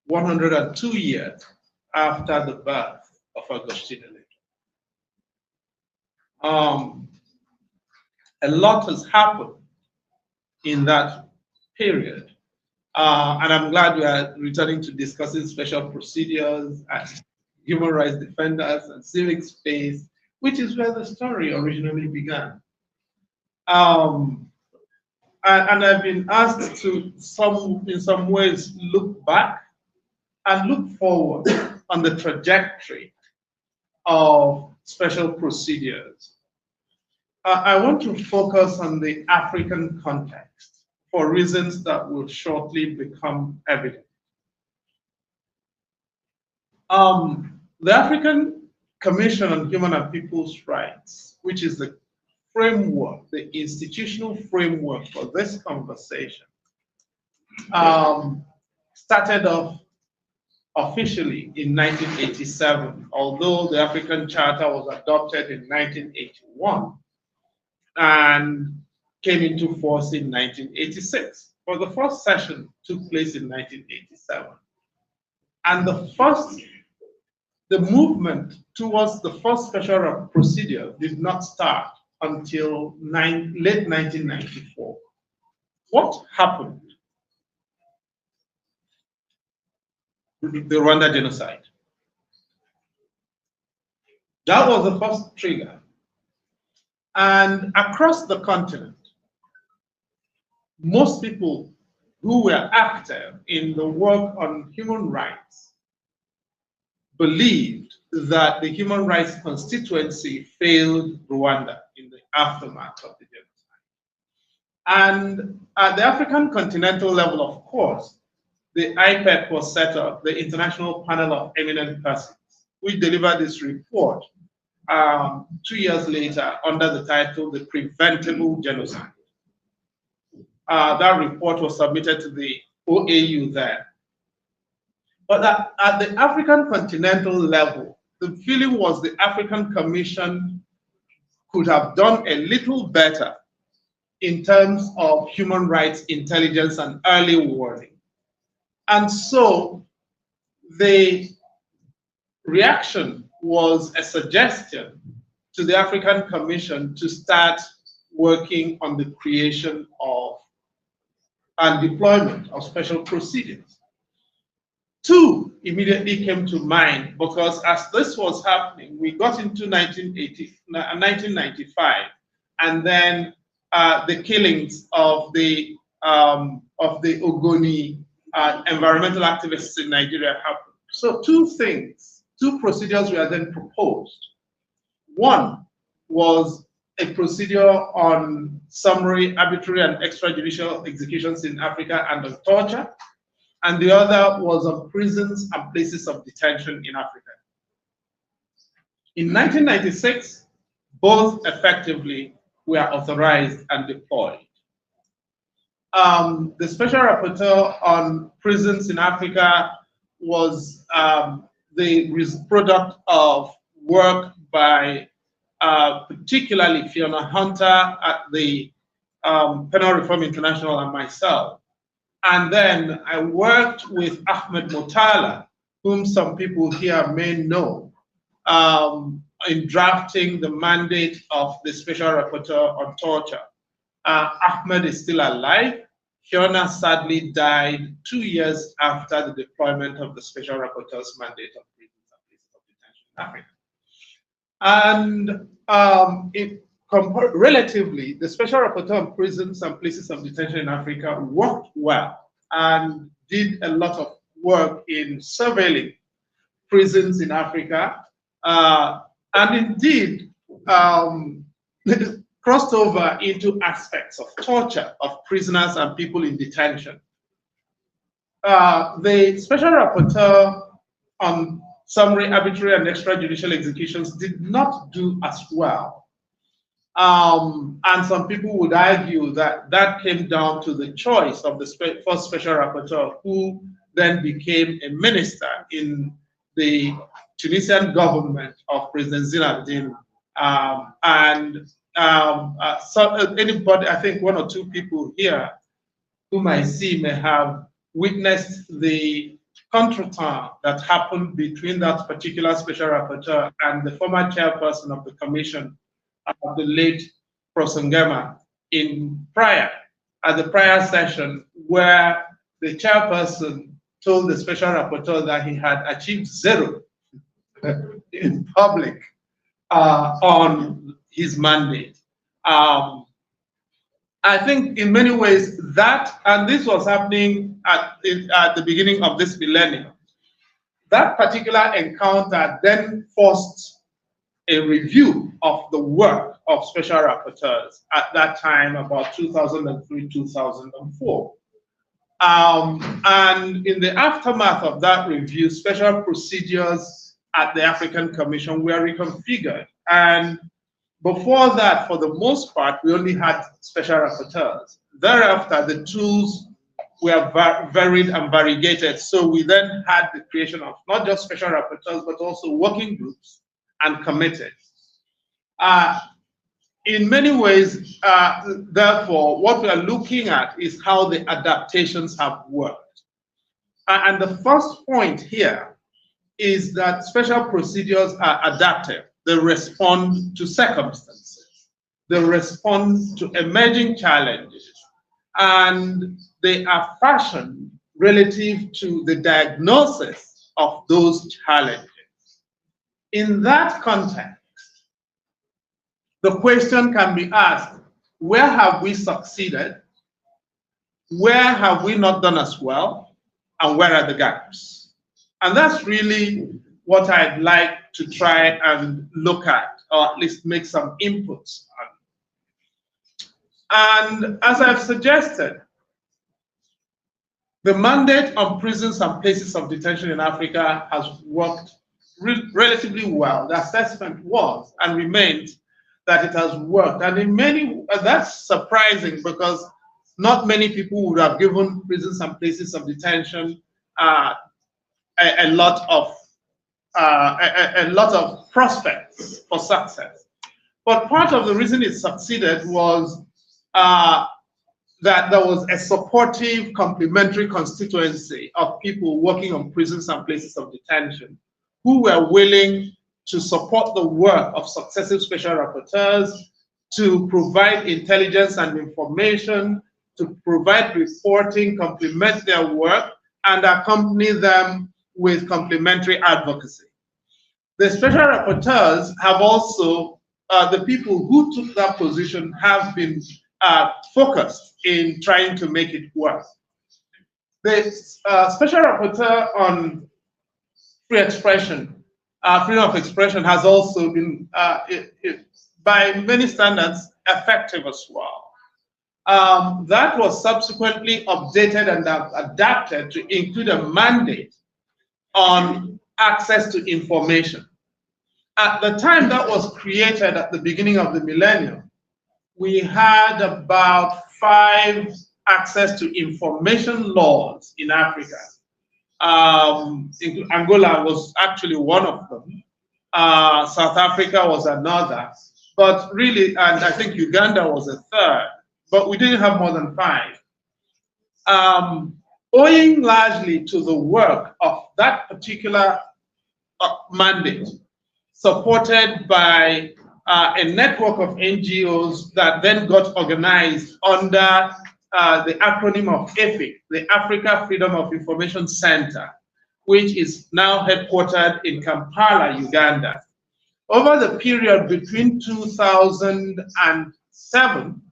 102 years after the birth of Augustine Elector. A lot has happened in that period, and I'm glad we are returning to discussing special procedures and human rights defenders and civic space, which is where the story originally began. And I've been asked to, in some ways, look back and look forward on the trajectory of special procedures. I want to focus on the African context for reasons that will shortly become evident. The African Commission on Human and People's Rights, which is the framework, the institutional framework for this conversation, started off officially in 1987, although the African Charter was adopted in 1981 and came into force in 1986. But the first session took place in 1987. And the movement towards the first special procedure did not start until late 1994. What happened? The Rwanda genocide. That was the first trigger. And across the continent, most people who were active in the work on human rights believed that the human rights constituency failed Rwanda in the aftermath of the genocide. And at the African continental level, of course, the IPEC was set up, the International Panel of Eminent Persons, which delivered this report 2 years later under the title, The Preventable Genocide. That report was submitted to the OAU there. But at the African continental level, the feeling was the African Commission could have done a little better in terms of human rights intelligence and early warning. And so the reaction was a suggestion to the African Commission to start working on the creation of and deployment of special procedures. Two immediately came to mind because as this was happening, we got into 1995, and then the killings of the Ogoni environmental activists in Nigeria happened. So two procedures were then proposed. One was a procedure on summary, arbitrary, and extrajudicial executions in Africa and on torture, and the other was on prisons and places of detention in Africa. In 1996, both effectively were authorized and deployed. The Special Rapporteur on prisons in Africa was the product of work by particularly Fiona Hunter at the Penal Reform International and myself. And then I worked with Ahmed Motala, whom some people here may know, in drafting the mandate of the Special Rapporteur on torture. Ahmed is still alive. Fiona sadly died 2 years after the deployment of the Special Rapporteur's mandate of prisons and places of detention in Africa. And relatively, the Special Rapporteur on prisons and places of detention in Africa worked well and did a lot of work in surveilling prisons in Africa, and indeed crossed over into aspects of torture of prisoners and people in detention. The Special Rapporteur on summary, arbitrary, and extrajudicial executions did not do as well. And some people would argue that that came down to the choice of the first Special Rapporteur, who then became a minister in the Tunisian government of President Zinedine. So anybody, I think one or two people here whom I see may have witnessed the contretemps that happened between that particular special rapporteur and the former chairperson of the commission, the late Prosengema, at the prior session, where the chairperson told the special rapporteur that he had achieved zero in public on his mandate. I think in many ways that, and this was happening at the beginning of this millennium, that particular encounter then forced a review of the work of special rapporteurs at that time, about 2003, 2004. And in the aftermath of that review, special procedures at the African Commission were reconfigured. And before that, for the most part, we only had special rapporteurs. Thereafter, the tools were varied and variegated. So we then had the creation of not just special rapporteurs, but also working groups and committees. In many ways, therefore, what we are looking at is how the adaptations have worked. And the first point here is that special procedures are adaptive. They respond to circumstances. They respond to emerging challenges. And they are fashioned relative to the diagnosis of those challenges. In that context, the question can be asked, where have we succeeded? Where have we not done as well? And where are the gaps? And that's really what I'd like to try and look at, or at least make some inputs on. And as I've suggested, the mandate on prisons and places of detention in Africa has worked relatively well. The assessment was and remains that it has worked. And in many, that's surprising because not many people would have given prisons and places of detention a lot of prospects for success. But part of the reason it succeeded was that there was a supportive, complementary constituency of people working on prisons and places of detention who were willing to support the work of successive special rapporteurs, to provide intelligence and information, to provide reporting, complement their work, and accompany them with complementary advocacy. The special rapporteurs have also, the people who took that position have been focused in trying to make it work. The special rapporteur on free expression, freedom of expression has also been, by many standards, effective as well. That was subsequently updated and adapted to include a mandate on access to information. At the time that was created at the beginning of the millennium, we had about 5 access to information laws in Africa. Angola was actually one of them. South Africa was another. But really, and I think Uganda was a third, but we didn't have more than 5. Owing largely to the work of that particular mandate, supported by a network of NGOs that then got organized under the acronym of AFIC, the Africa Freedom of Information Center, which is now headquartered in Kampala, Uganda. Over the period between 2007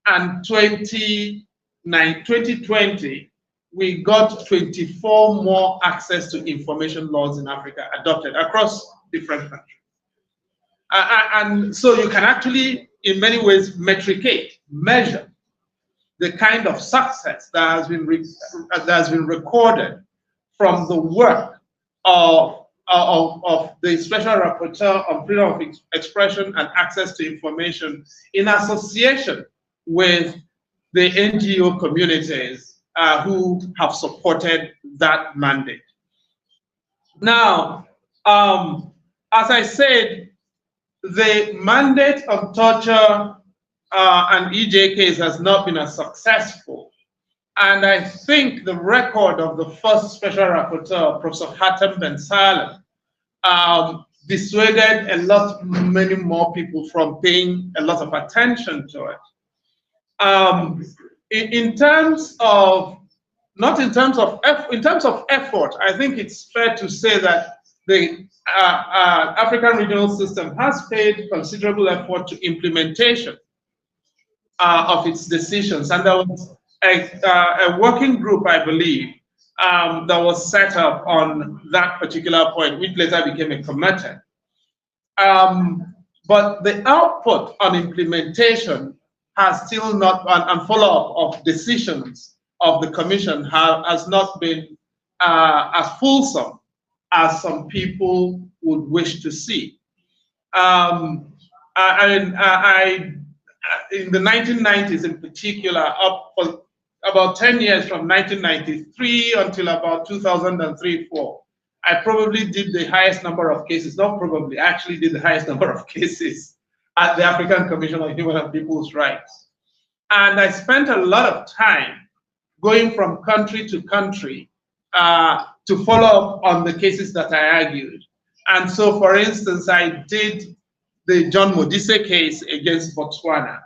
and 2020, we got 24 more access to information laws in Africa adopted across different countries. And so you can actually, in many ways, metricate, measure the kind of success that has been recorded from the work of the Special Rapporteur on Freedom of Expression and Access to Information in association with the NGO communities who have supported that mandate. Now, as I said, the mandate on torture and EJ case has not been as successful And I think the record of the first special rapporteur, Professor Hatem Ben Salem, dissuaded many more people from paying a lot of attention to it. In terms of effort, I think it's fair to say that the African regional system has paid considerable effort to implementation of its decisions, and there was a working group, I believe, that was set up on that particular point, which later became a committee. But the output on implementation has still not, and follow-up of decisions of the Commission has not been as fulsome as some people would wish to see. In the 1990s in particular, up for about 10 years from 1993 until about 2003-4, I probably did the highest number of cases, not probably, actually did the highest number of cases at the African Commission on Human and People's Rights. And I spent a lot of time going from country to country to follow up on the cases that I argued. And so, for instance, I did the John Modise case against Botswana.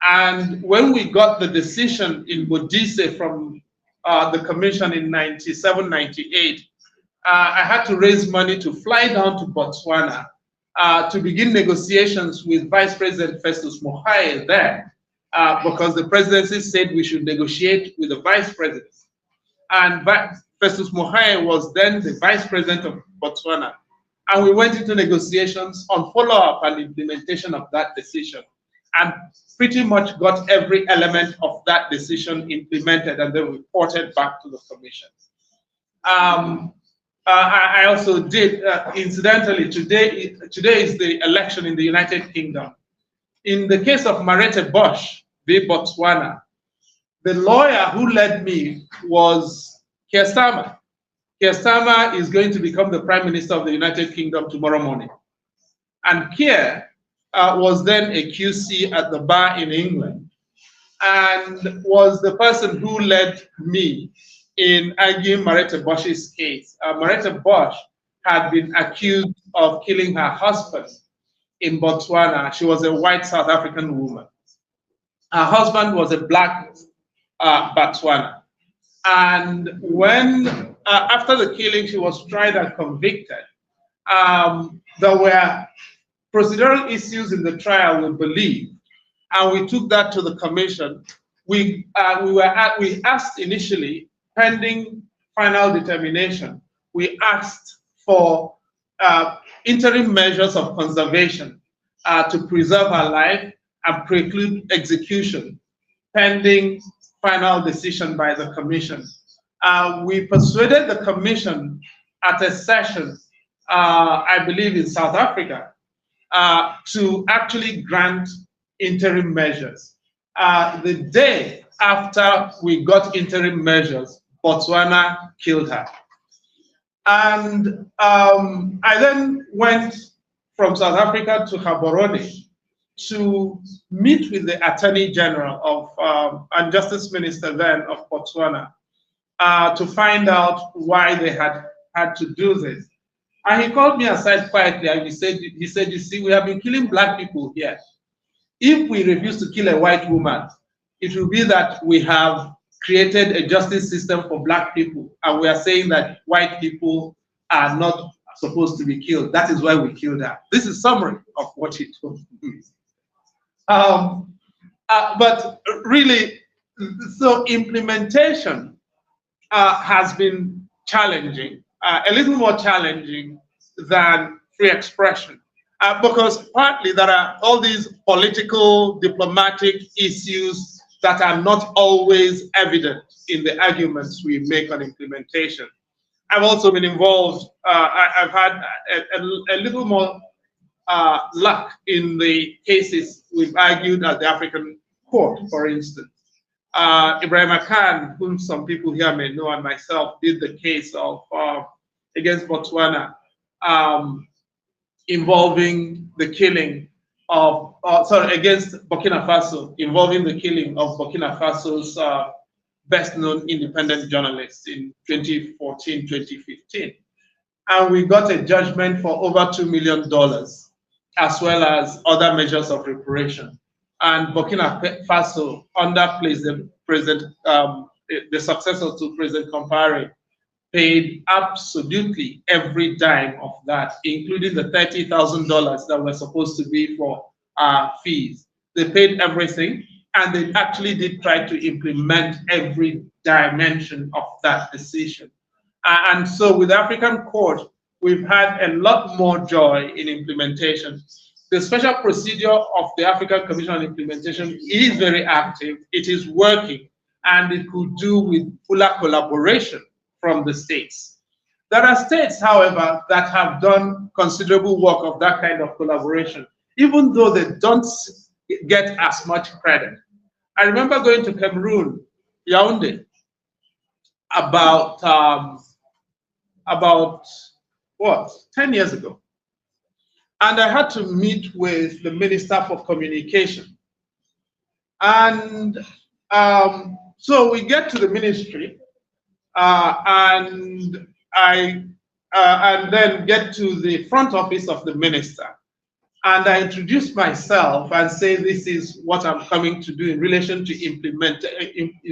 And when we got the decision in Modise from the Commission in 97, 98, I had to raise money to fly down to Botswana to begin negotiations with Vice President Festus Mogae there, because the presidency said we should negotiate with the Vice President. And Festus Mogae was then the Vice President of Botswana. And we went into negotiations on follow-up and implementation of that decision, and pretty much got every element of that decision implemented and then reported back to the Commission. I also did, incidentally, today is the election in the United Kingdom. In the case of Marete Bosch v. Botswana, the lawyer who led me was Keir Starmer. Keir Starmer is going to become the Prime Minister of the United Kingdom tomorrow morning. And Keir was then a QC at the bar in England and was the person who led me in arguing Marete Bosch's case. Marete Bosch had been accused of killing her husband in Botswana. She was a white South African woman. Her husband was a black Botswana. And when, after the killing, she was tried and convicted, there were procedural issues in the trial, we believe, and we took that to the Commission. We asked initially, pending final determination, we asked for interim measures of conservation to preserve her life and preclude execution, pending final decision by the Commission. We persuaded the Commission at a session, I believe in South Africa, to actually grant interim measures. The day after we got interim measures, Botswana killed her. And I then went from South Africa to Gaborone to meet with the Attorney General of and Justice Minister then of Botswana to find out why they had to do this. And he called me aside quietly and he said, you see, we have been killing black people here. If we refuse to kill a white woman, it will be that we have created a justice system for black people, and we are saying that white people are not supposed to be killed. That is why we killed her. This is summary of what he told me. But really, so implementation has been challenging, a little more challenging than free expression, because partly there are all these political, diplomatic issues that are not always evident in the arguments we make on implementation. I've also been involved, I've had a little more luck in the cases we've argued at the African Court, for instance. Ibrahim Akan, whom some people here may know, and myself did the case of against Botswana involving the killing against Burkina Faso, involving the killing of Burkina Faso's best-known independent journalists in 2014, 2015. And we got a judgment for over $2 million, as well as other measures of reparation. And Burkina Faso, under the successor to President Compaoré, paid absolutely every dime of that, including the $30,000 that were supposed to be for fees. They paid everything, and they actually did try to implement every dimension of that decision. And so with the African Court, we've had a lot more joy in implementation. The special procedure of the African Commission on Implementation is very active, it is working, and it could do with fuller collaboration from the states. There are states, however, that have done considerable work of that kind of collaboration, even though they don't get as much credit. I remember going to Cameroon, Yaoundé, about 10 years ago. And I had to meet with the Minister for Communication. And so we get to the ministry, and then get to the front office of the minister. And I introduce myself and say, this is what I'm coming to do in relation to in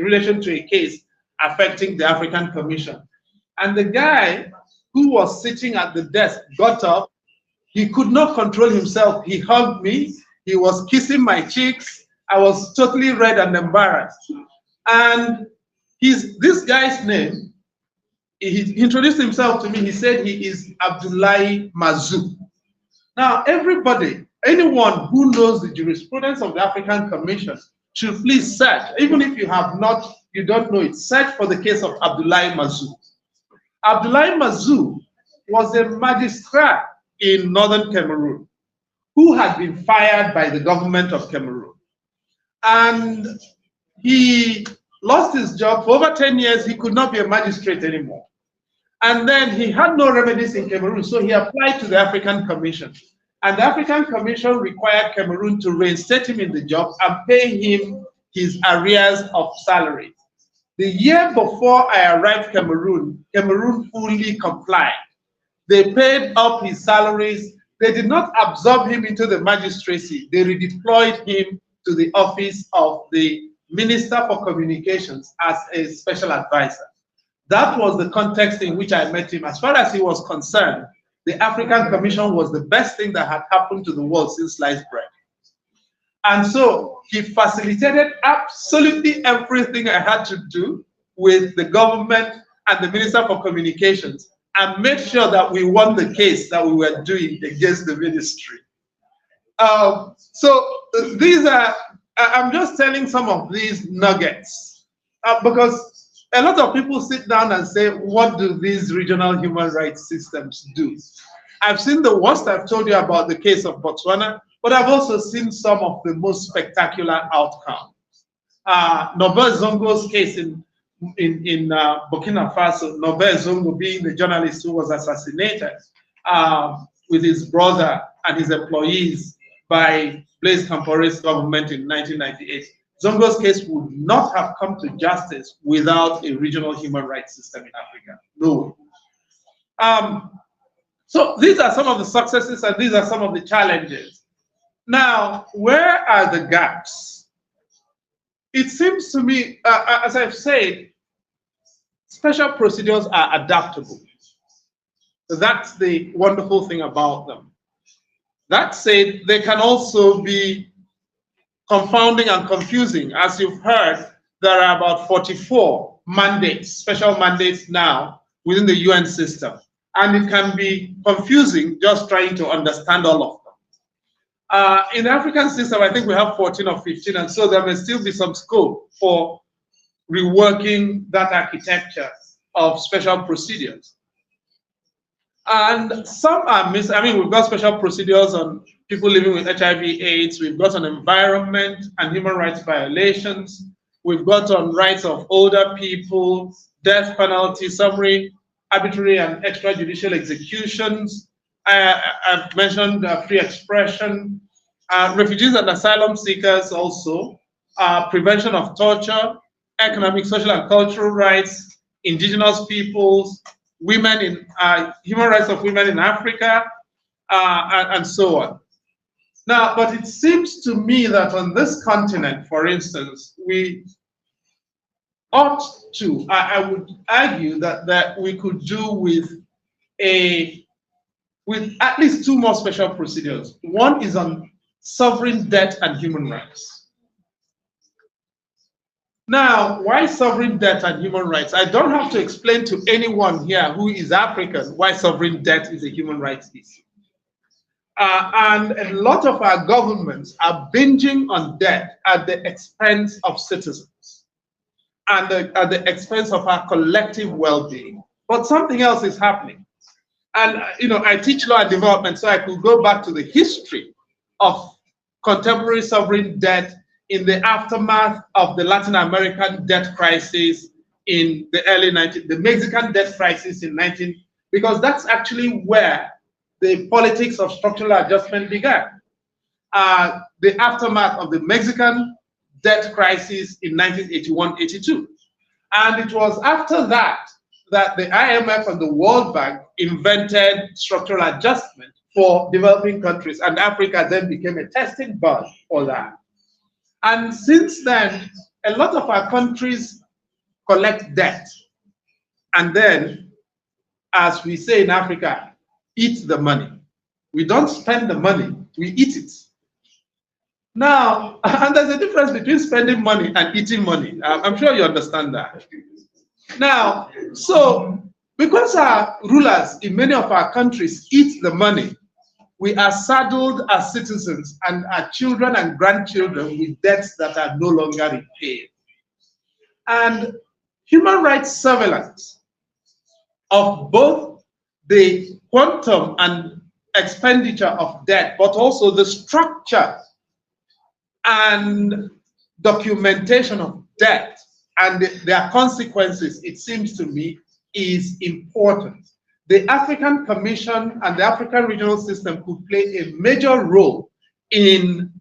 relation to a case affecting the African Commission. And the guy who was sitting at the desk got up. He could not control himself. He hugged me. He was kissing my cheeks. I was totally red and embarrassed. And this guy's name, he introduced himself to me. He said he is Abdoulaye Mazou. Now, everybody, anyone who knows the jurisprudence of the African Commission should please search. Even if you have not, you don't know it, search for the case of Abdoulaye Mazou. Abdoulaye Mazou was a magistrate in northern Cameroon who had been fired by the government of Cameroon. And he lost his job. For over 10 years, he could not be a magistrate anymore. And then he had no remedies in Cameroon, so he applied to the African Commission. And the African Commission required Cameroon to reinstate him in the job and pay him his arrears of salary. The year before I arrived Cameroon, Cameroon fully complied. They paid up his salaries. They did not absorb him into the magistracy. They redeployed him to the office of the Minister for Communications as a special advisor. That was the context in which I met him. As far as he was concerned, the African Commission was the best thing that had happened to the world since sliced bread. And so he facilitated absolutely everything I had to do with the government and the Minister for Communications, and made sure that we won the case that we were doing against the ministry. So these are, I'm just telling some of these nuggets, because a lot of people sit down and say, what do these regional human rights systems do? I've seen the worst. I've told you about the case of Botswana, but I've also seen some of the most spectacular outcomes. Norbert Zongo's case in Burkina Faso, Norbert Zongo being the journalist who was assassinated with his brother and his employees by Blaise Compaoré's government in 1998. Zongo's case would not have come to justice without a regional human rights system in Africa. No. So these are some of the successes and these are some of the challenges. Now, where are the gaps? It seems to me, as I've said, special procedures are adaptable. That's the wonderful thing about them. That said, they can also be confounding and confusing. As you've heard, there are about 44 mandates, special mandates now within the UN system. And it can be confusing just trying to understand all of them. In the African system, I think we have 14 or 15, and so there may still be some scope for reworking that architecture of special procedures. And some are we've got special procedures on people living with HIV/AIDS, we've got on environment and human rights violations, we've got on rights of older people, death penalty, summary, arbitrary and extrajudicial executions. I've mentioned free expression, refugees and asylum seekers also, prevention of torture, economic, social, and cultural rights, indigenous peoples, women in human rights of women in Africa, and so on. Now, but it seems to me that on this continent, for instance, we ought to, I would argue that we could do with at least two more special procedures. One is on sovereign debt and human rights. Now, why sovereign debt and human rights? I don't have to explain to anyone here who is African why sovereign debt is a human rights issue. And a lot of our governments are binging on debt at the expense of citizens and at the expense of our collective well-being. But something else is happening. And I teach law and development, so I could go back to the history of contemporary sovereign debt in the aftermath of the Latin American debt crisis in the early 90s, the Mexican debt crisis in because that's actually where the politics of structural adjustment began. The aftermath of the Mexican debt crisis in 1981-82. And it was after that the IMF and the World Bank invented structural adjustment for developing countries, and Africa then became a testing bed for that. And since then, a lot of our countries collect debt, and then, as we say in Africa, eat the money. We don't spend the money, we eat it. Now, and there's a difference between spending money and eating money. I'm sure you understand that. Now, so because our rulers in many of our countries eat the money, we are saddled as citizens and our children and grandchildren with debts that are no longer repaid. And human rights surveillance of both the quantum and expenditure of debt, but also the structure and documentation of debt and their consequences, it seems to me, is important. The African Commission and the African regional system could play a major role in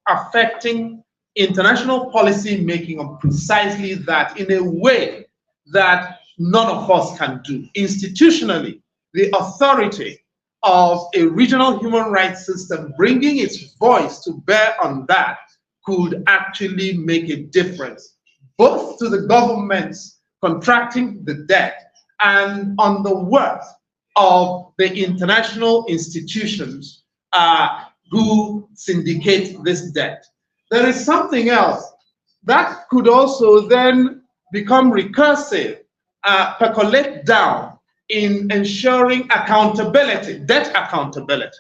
affecting international policy making on precisely that in a way that none of us can do. Institutionally, the authority of a regional human rights system bringing its voice to bear on that could actually make a difference, both to the governments contracting the debt and on the worth of the international institutions who syndicate this debt. There is something else that could also then become recursive, percolate down in ensuring accountability, debt accountability,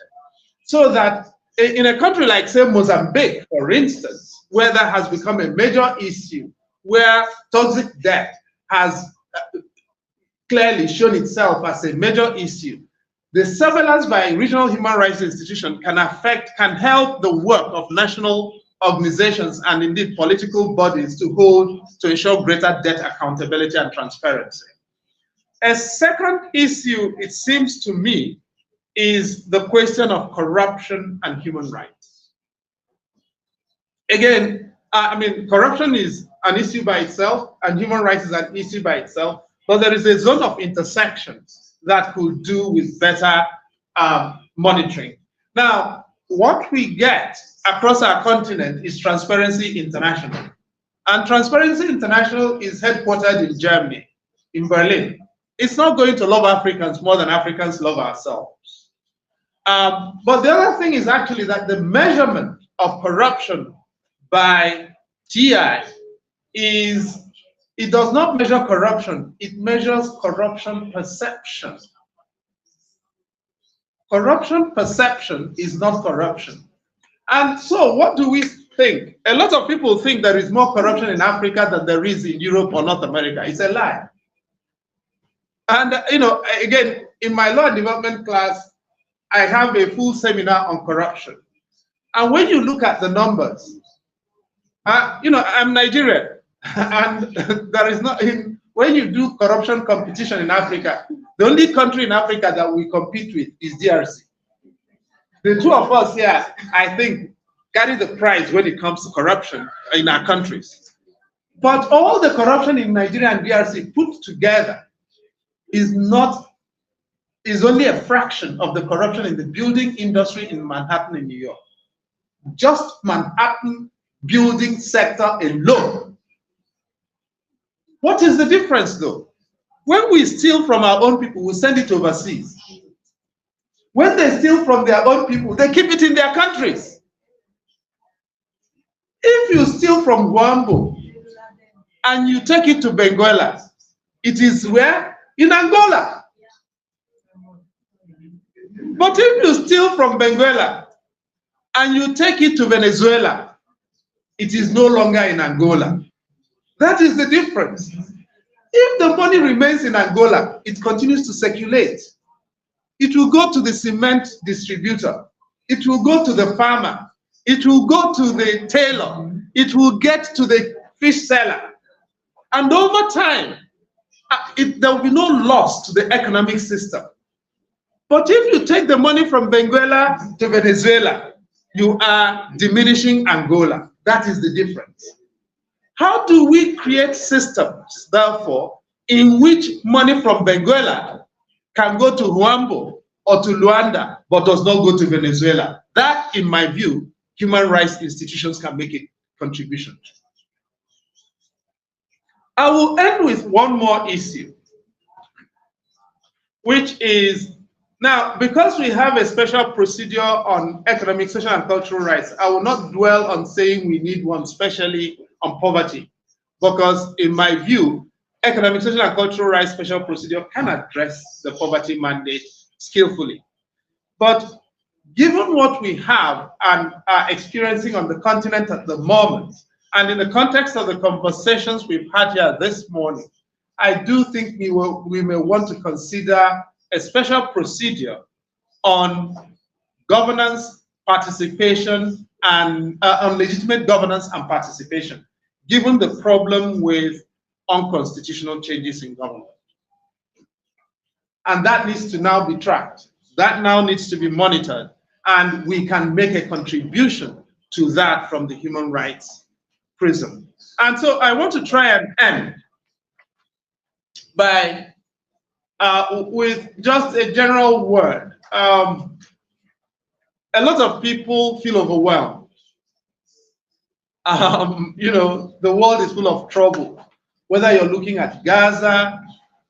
so that in a country like, say, Mozambique, for instance, where that has become a major issue, where toxic debt has clearly shown itself as a major issue, the surveillance by regional human rights institutions can help the work of national organizations and indeed political bodies to ensure greater debt accountability and transparency. A second issue, it seems to me, is the question of corruption and human rights. Again, I mean, corruption is an issue by itself and human rights is an issue by itself, but there is a zone of intersections that could do with better monitoring. Now, what we get across our continent is Transparency International. And Transparency International is headquartered in Germany, in Berlin. It's not going to love Africans more than Africans love ourselves. But the other thing is actually that the measurement of corruption by TI is, it does not measure corruption, it measures corruption perception. Corruption perception is not corruption. And so what do we think? A lot of people think there is more corruption in Africa than there is in Europe or North America. It's a lie. And, you know, again, in my law and development class, I have a full seminar on corruption. And when you look at the numbers, you know, I'm Nigerian, and there is not, when you do corruption competition in Africa, the only country in Africa that we compete with is DRC. The two of us here, I think, carry the prize when it comes to corruption in our countries. But all the corruption in Nigeria and DRC put together is only a fraction of the corruption in the building industry in Manhattan in New York. Just Manhattan building sector alone. What is the difference though? When we steal from our own people, we send it overseas. When they steal from their own people, they keep it in their countries. If you steal from Huambo and you take it to Benguela, it is where? In Angola. But if you steal from Benguela and you take it to Venezuela, it is no longer in Angola. That is the difference. If the money remains in Angola, it continues to circulate. It will go to the cement distributor. It will go to the farmer. It will go to the tailor. It will get to the fish seller. And over time, there will be no loss to the economic system. But if you take the money from Benguela to Venezuela, you are diminishing Angola. That is the difference. How do we create systems, therefore, in which money from Benguela can go to Huambo or to Luanda, but does not go to Venezuela? That, in my view, human rights institutions can make a contribution. I will end with one more issue, which is, now, because we have a special procedure on economic, social, and cultural rights, I will not dwell on saying we need one, especially on poverty, because in my view, economic, social, and cultural rights special procedure can address the poverty mandate skillfully. But given what we have and are experiencing on the continent at the moment, and in the context of the conversations we've had here this morning, I do think we may want to consider a special procedure on governance, participation, and on legitimate governance and participation, given the problem with unconstitutional changes in government. And that needs to now be tracked. That now needs to be monitored, and we can make a contribution to that from the human rights prism. And so I want to try and end by with just a general word. A lot of people feel overwhelmed. You know, the world is full of trouble. Whether you're looking at Gaza,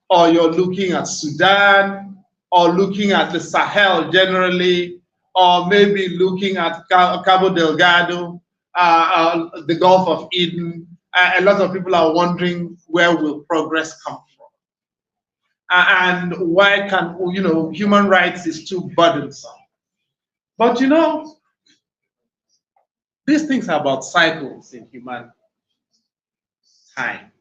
or you're looking at Sudan, or looking at the Sahel generally, or maybe looking at Cabo Delgado, the Gulf of Eden, a lot of people are wondering, where will progress come from? And why can, you know, human rights is too burdensome. But you know, these things are about cycles in human time.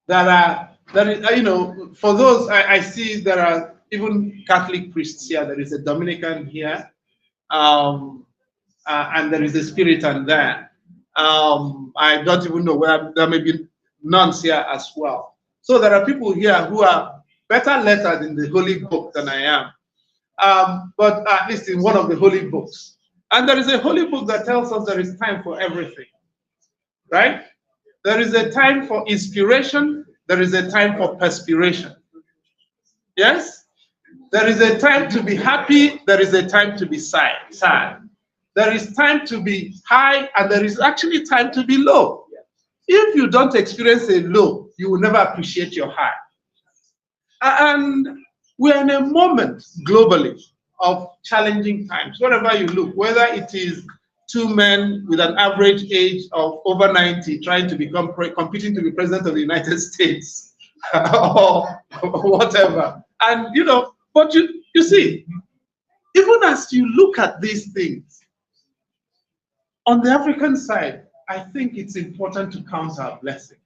You know, for those, I see there are even Catholic priests here. There is a Dominican here, and there is a Spiritan there. I don't even know where, there may be nuns here as well. So there are people here who are better lettered in the holy book than I am, but at least in one of the holy books. And there is a holy book that tells us there is time for everything, right? There is a time for inspiration. There is a time for perspiration. Yes? There is a time to be happy. There is a time to be sad. There is time to be high, and there is actually time to be low. If you don't experience a low, you will never appreciate your high. And we're in a moment globally of challenging times. Wherever you look, whether it is two men with an average age of over 90 trying to become competing to be president of the United States, or whatever. And you know, but you see, even as you look at these things, on the African side, I think it's important to count our blessings.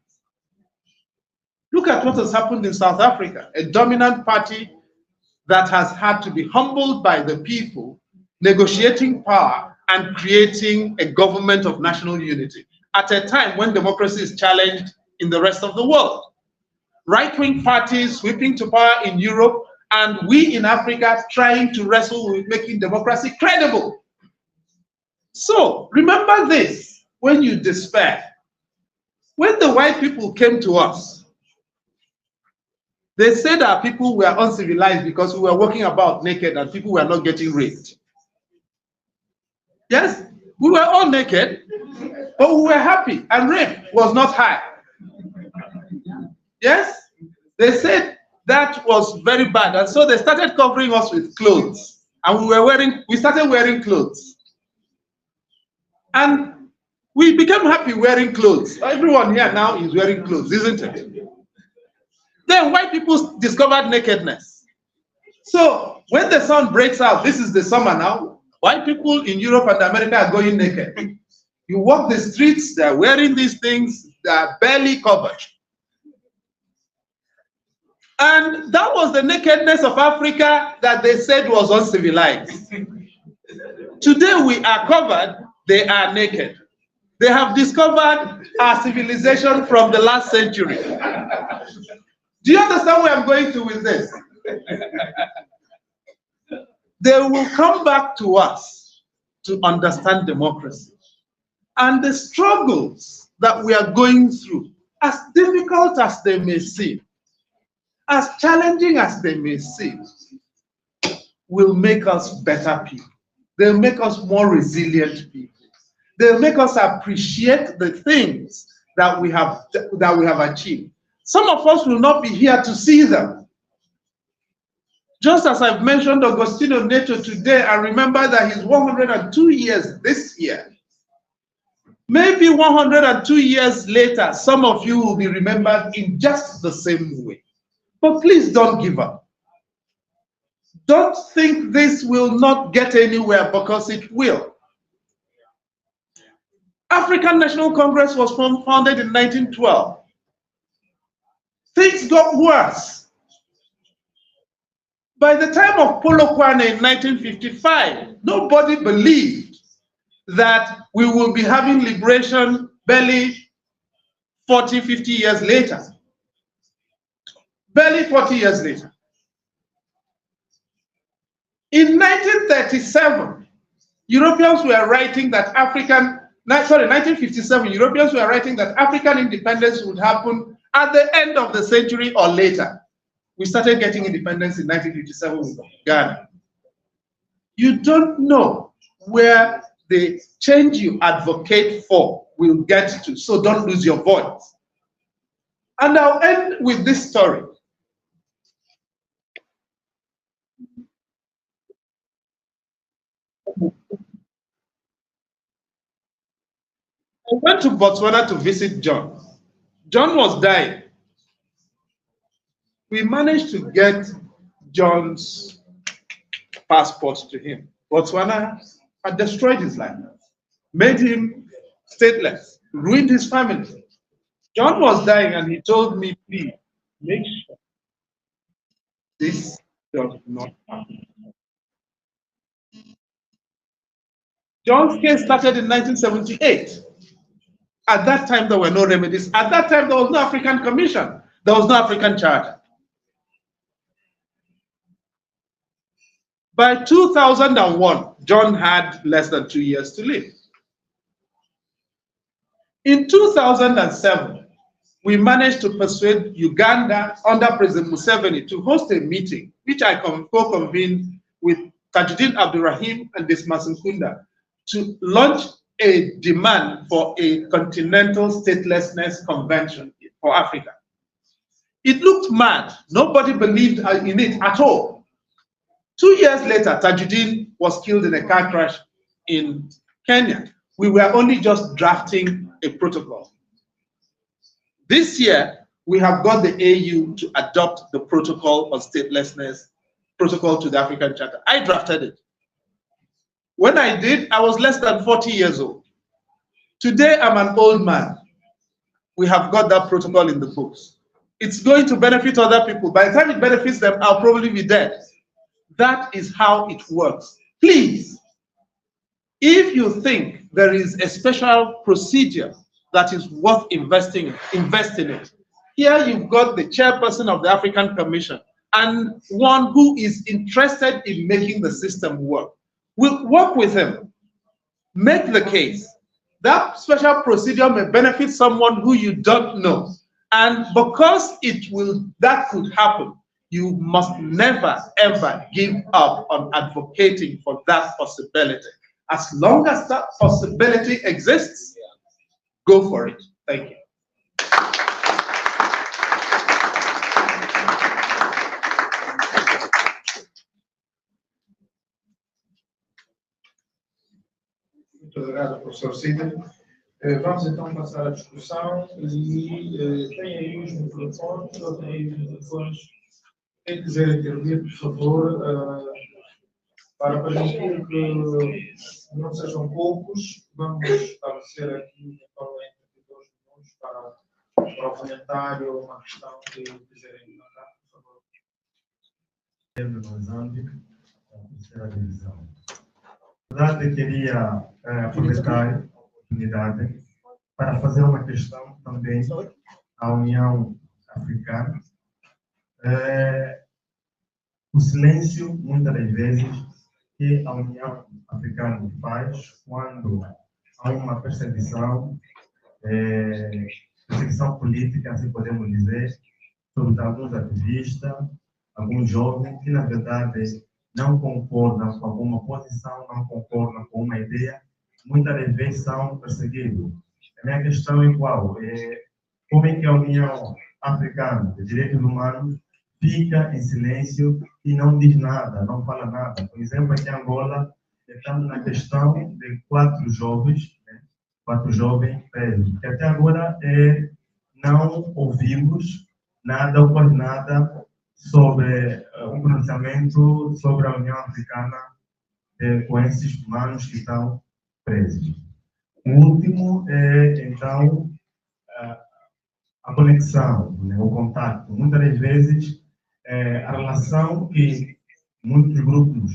Look at what has happened in South Africa, a dominant party that has had to be humbled by the people, negotiating power and creating a government of national unity at a time when democracy is challenged in the rest of the world. Right-wing parties sweeping to power in Europe, and we in Africa trying to wrestle with making democracy credible. So remember this when you despair. When the white people came to us, they said our people were uncivilized because we were walking about naked and people were not getting raped. Yes, we were all naked, but we were happy and rape was not high. Yes, they said that was very bad, and so they started covering us with clothes, and we started wearing clothes, and we became happy wearing clothes. Everyone here now is wearing clothes, isn't it? Then white people discovered nakedness. So when the sun breaks out, this is the summer now, white people in Europe and America are going naked. You walk the streets, they're wearing these things, they're barely covered. And that was the nakedness of Africa that they said was uncivilized. Today we are covered, they are naked. They have discovered our civilization from the last century. Do you understand where I'm going to with this? They will come back to us to understand democracy. And the struggles that we are going through, as difficult as they may seem, as challenging as they may seem, will make us better people. They'll make us more resilient people. They'll make us appreciate the things that we have achieved. Some of us will not be here to see them. Just as I've mentioned Agostino Neto today, I remember that he's 102 years this year. Maybe 102 years later, some of you will be remembered in just the same way. But please don't give up. Don't think this will not get anywhere, because it will. African National Congress was founded in 1912. Things got worse. By the time of Polokwane in 1955, nobody believed that we will be having liberation barely 40, 50 years later. Barely 40 years later. In 1937, Europeans were writing that 1957, Europeans were writing that African independence would happen at the end of the century or later. We started getting independence in 1957 with Ghana. You don't know where the change you advocate for will get to, so don't lose your voice. And I'll end with this story. I went to Botswana to visit John. John was dying. We managed to get John's passport to him. Botswana had destroyed his life, made him stateless, ruined his family. John was dying and he told me, please, make sure this does not happen. John's case started in 1978. At that time, there were no remedies. At that time, there was no African Commission. There was no African Charter. By 2001, John had less than 2 years to live. In 2007, we managed to persuade Uganda under President Museveni to host a meeting, which I co-convened with Tajuddin Abdurrahim and Dismas Nkunda, to launch a demand for a continental statelessness convention for Africa. It looked mad. Nobody believed in it at all. 2 years later, Tajuddin was killed in a car crash in Kenya. We were only just drafting a protocol. This year, we have got the AU to adopt the protocol on statelessness, protocol to the African Charter. I drafted it. When I did, I was less than 40 years old. Today, I'm an old man. We have got that protocol in the books. It's going to benefit other people. By the time it benefits them, I'll probably be dead. That is how it works. Please, if you think there is a special procedure that is worth investing in, invest in it. Here you've got the chairperson of the African Commission and one who is interested in making the system work. We'll work with him. make the case. That special procedure may benefit someone who you don't know. And because that could happen, you must never, ever give up on advocating for that possibility. As long as that possibility exists, go for it. Thank you. Muito obrigado, professor Cida. Vamos então passar à discussão e tem aí os microfones, ou tem aí os microfones. Quem quiser intervir, por favor, para permitir que não sejam poucos, vamos estabelecer aqui eventualmente 2 minutos para o comentário ou uma questão que quiserem levantar, por favor. No Moçambique, a terceira divisão. Na verdade, queria aproveitar a oportunidade para fazer uma questão também à União Africana. O silêncio, muitas das vezes, que a União Africana faz quando há uma perseguição política, assim podemos dizer, sobre alguns ativistas, alguns jovens que, na verdade, não concordam com alguma posição, não concordam com uma ideia, muitas das vezes são perseguidos. A minha questão é qual? Como é que a União Africana de Direitos Humanos fica em silêncio e não diz nada, não fala nada? Por exemplo, aqui em Angola, estamos na questão de 4 jovens, né? 4 jovens presos, que até agora não ouvimos nada ou quase nada sobre um pronunciamento sobre a União Africana com esses humanos que estão presos. O último é, então, a conexão, né, o contato. Muitas das vezes, a relação que muitos grupos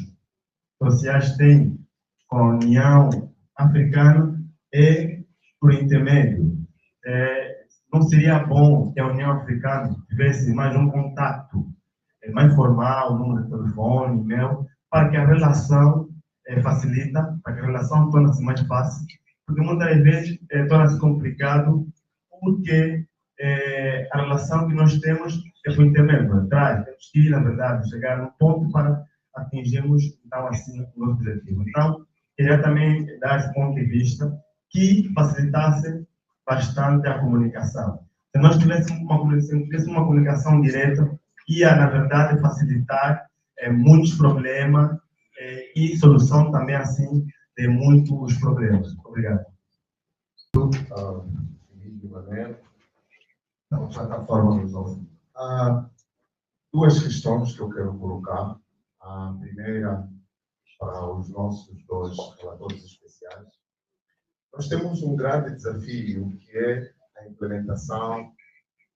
sociais têm com a União Africana é por intermédio. Não seria bom que a União Africana tivesse mais um contato mais formal, número de telefone, e-mail, para que a relação facilita, para que a relação torne-se mais fácil, porque muitas das vezes torna-se complicado, porque a relação que nós temos é por intermédio atrás, temos que, na verdade, chegar no ponto para atingirmos, então, assim, o nosso objetivo. Então, queria também dar esse ponto de vista que facilitasse bastante a comunicação. Se nós tivéssemos uma comunicação direta, ia, na verdade, facilitar muitos problemas e solução também, assim, de muitos problemas. Obrigado. De maneira, não, de certa forma, resolve. Há 2 questões que eu quero colocar. A primeira, para os nossos 2 relatores especiais. Nós temos um grande desafio, que é a implementação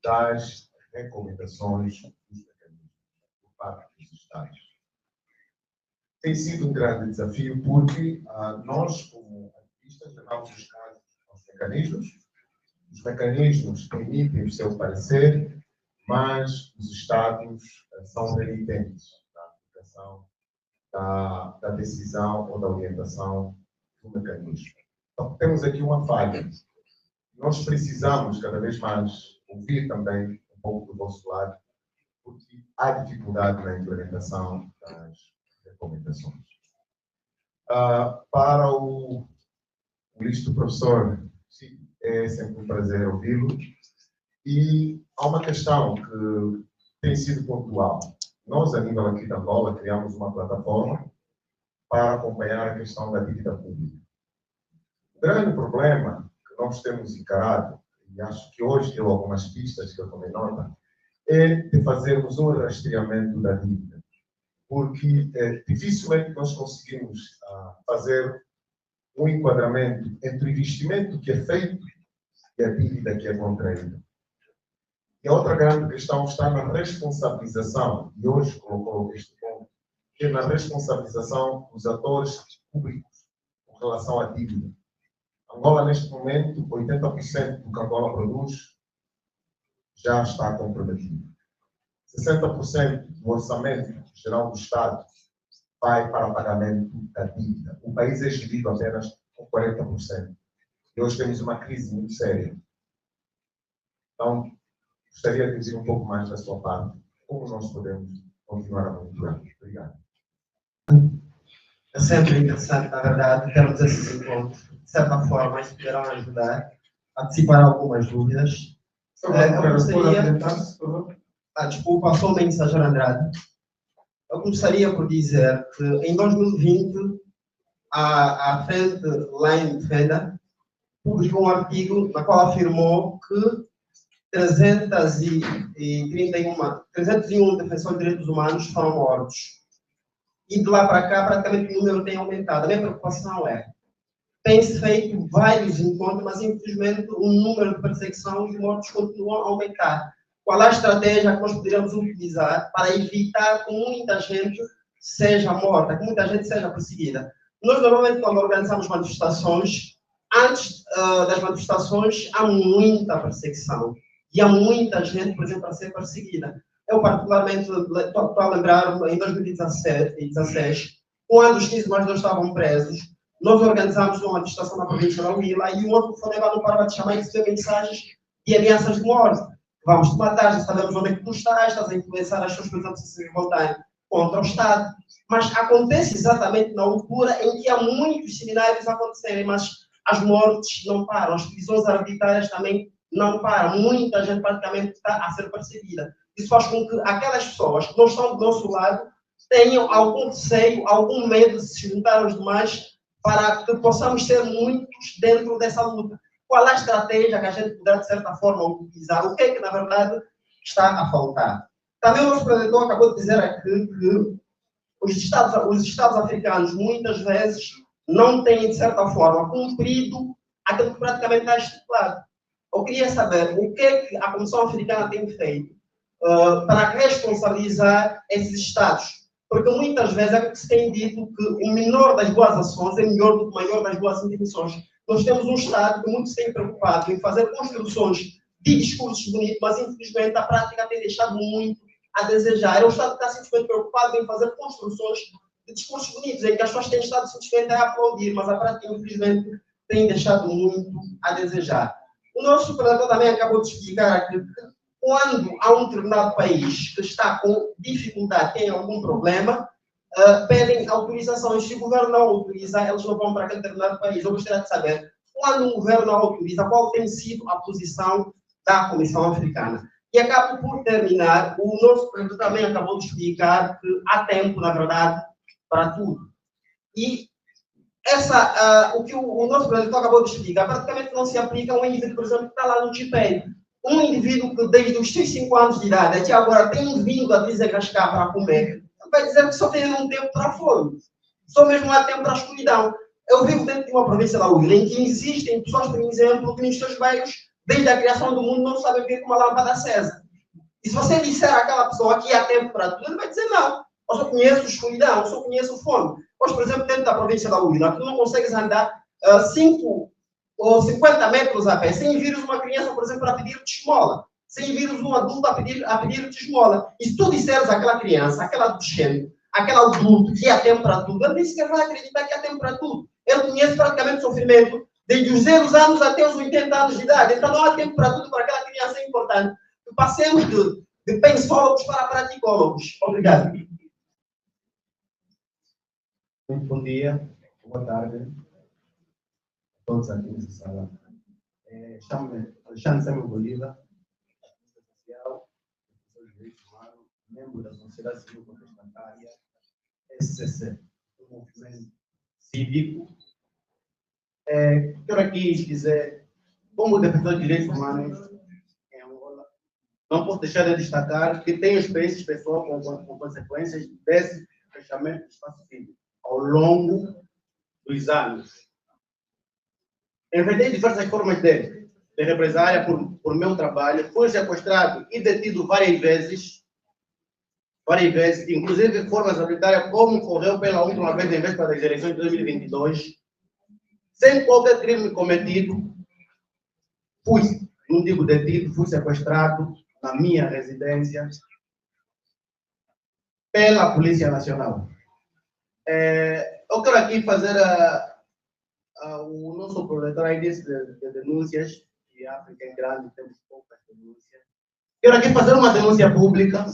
das recomendações dos mecanismos por parte dos Estados. Tem sido um grande desafio porque nós, como ativistas, levamos os casos aos mecanismos. Os mecanismos emitem o seu parecer, mas os Estados são renitentes na aplicação da decisão ou da orientação do mecanismo. Então, temos aqui uma falha. Nós precisamos, cada vez mais, ouvir também um pouco do vosso lado, porque há dificuldade na implementação das recomendações. Para o ilustro professor, sim, é sempre um prazer ouvi-lo. E há uma questão que tem sido pontual. Nós, a nível aqui da Angola, criamos uma plataforma para acompanhar a questão da dívida pública. O grande problema que nós temos encarado, e acho que hoje deu algumas pistas que eu tomei nota, é de fazermos um rastreamento da dívida. Porque dificilmente nós conseguimos fazer um enquadramento entre o investimento que é feito e a dívida que é contraída. E a outra grande questão está na responsabilização, e hoje colocou este ponto, que é na responsabilização dos atores públicos com relação à dívida. Angola, neste momento, 80% do que Angola produz já está comprometido. 60% do orçamento geral do Estado vai para pagamento da dívida. O país é gerido apenas com 40%. E hoje temos uma crise muito séria. Então, gostaria de dizer um pouco mais da sua parte, como nós podemos continuar a monitorar. Obrigado. É sempre interessante, na verdade, termos esses encontros. De certa forma, eles poderão ajudar a dissipar algumas dúvidas. Eu gostaria... Desculpa, sou o mensageiro Andrade. Eu começaria por dizer que em 2020 a frente lá em Defenda publicou um artigo na qual afirmou que 301 defensores de direitos humanos foram mortos. E de lá para cá, praticamente o número tem aumentado. A minha preocupação é, tem-se feito vários encontros, mas infelizmente o número de perseguição e de mortos continuam a aumentar. Qual é a estratégia que nós poderíamos utilizar para evitar que muita gente seja morta, que muita gente seja perseguida? Nós, normalmente, quando organizamos manifestações, antes das manifestações, há muita perseguição. E há muita gente, por exemplo, a ser perseguida. Eu, particularmente, estou a lembrar, em 2016, quando os 15 mais 2 estavam presos, nós organizamos uma manifestação na província da Huila e um outro telefonema não parava de chamar e receber mensagens de ameaças de morte. Vamos te matar, já sabemos onde é que tu estás a influenciar as pessoas, por exemplo, se revoltarem contra o Estado. Mas acontece exatamente na altura em que há muitos seminários a acontecerem, mas as mortes não param, as prisões arbitrárias também não param. Muita gente praticamente está a ser perseguida. Isso faz com que aquelas pessoas que não estão do nosso lado tenham algum receio, algum medo de se juntar aos demais para que possamos ser muitos dentro dessa luta. Qual é a estratégia que a gente poderá, de certa forma, utilizar? O que é que, na verdade, está a faltar? Também o nosso presidente acabou de dizer aqui que os Estados africanos, muitas vezes, não têm, de certa forma, cumprido aquilo que praticamente está estipulado. Eu queria saber o que é que a Comissão Africana tem feito para responsabilizar esses Estados. Porque muitas vezes é que se tem dito que o menor das boas ações é melhor do que o maior das boas intenções. Nós temos um Estado que muito se tem preocupado em fazer construções de discursos bonitos, mas infelizmente a prática tem deixado muito a desejar. É um Estado que está simplesmente preocupado em fazer construções de discursos bonitos, em que as pessoas têm estado simplesmente a aplaudir, mas a prática infelizmente tem deixado muito a desejar. O nosso supervisor também acabou de explicar que quando há um determinado país que está com dificuldade, tem algum problema, pedem autorização. E se o governo não autoriza, eles não vão para aquele determinado país. Eu gostaria de saber, quando o governo não autoriza, qual tem sido a posição da Comissão Africana. E acabo por terminar, o nosso presidente também acabou de explicar que há tempo, na verdade, para tudo. E o que o nosso presidente acabou de explicar praticamente não se aplica a um indivíduo, por exemplo, que está lá no Chipei. Um indivíduo que desde os seus 5 anos de idade até agora tem vindo a desenrascar para comer, vai dizer que só tem um tempo para a fome. Só mesmo há tempo para a escuridão. Eu vivo dentro de uma província da Huila em que existem pessoas, por exemplo, que nos seus bairros, desde a criação do mundo, não sabem ver com uma lâmpada acesa. E se você disser àquela pessoa que há tempo para tudo, ele vai dizer não. Eu só conheço escuridão, eu só conheço fome. Hoje, por exemplo, dentro da província da Huila, tu não consegues andar 5 ou 50 metros a pé, sem vires uma criança, por exemplo, a pedir-te esmola, sem vires um adulto a pedir-te esmola. E se tu disseres àquela criança, àquela adolescente, àquele adulto que há tempo para tudo, ele nem sequer vai acreditar que há tempo para tudo. Ele conhece praticamente o sofrimento desde os 0 anos até os 80 anos de idade. Então não há tempo para tudo para aquela criança, é importante. Que passemos de pensólogos para praticólogos. Obrigado. Muito bom dia, boa tarde. Todos aqui nessa sala. Chamo-me Alexandre Samuel Bolívar, social, professor de direitos humanos, membro da Sociedade Civil Contestatária, SCC, um movimento cívico. Quero aqui dizer, como defensor de direitos humanos em Angola, não posso deixar de destacar que tenho experiências pessoais com consequências desse fechamento do espaço cívico ao longo dos anos. Enfrentei diversas formas de represália por meu trabalho, fui sequestrado e detido várias vezes, inclusive formas arbitrárias, como ocorreu pela última vez em véspera das eleições de 2022, sem qualquer crime cometido, não digo detido, fui sequestrado na minha residência pela Polícia Nacional. Eu quero aqui fazer o nosso proletário aí disse de denúncias, que a África é grande, temos poucas denúncias. Quero aqui fazer uma denúncia pública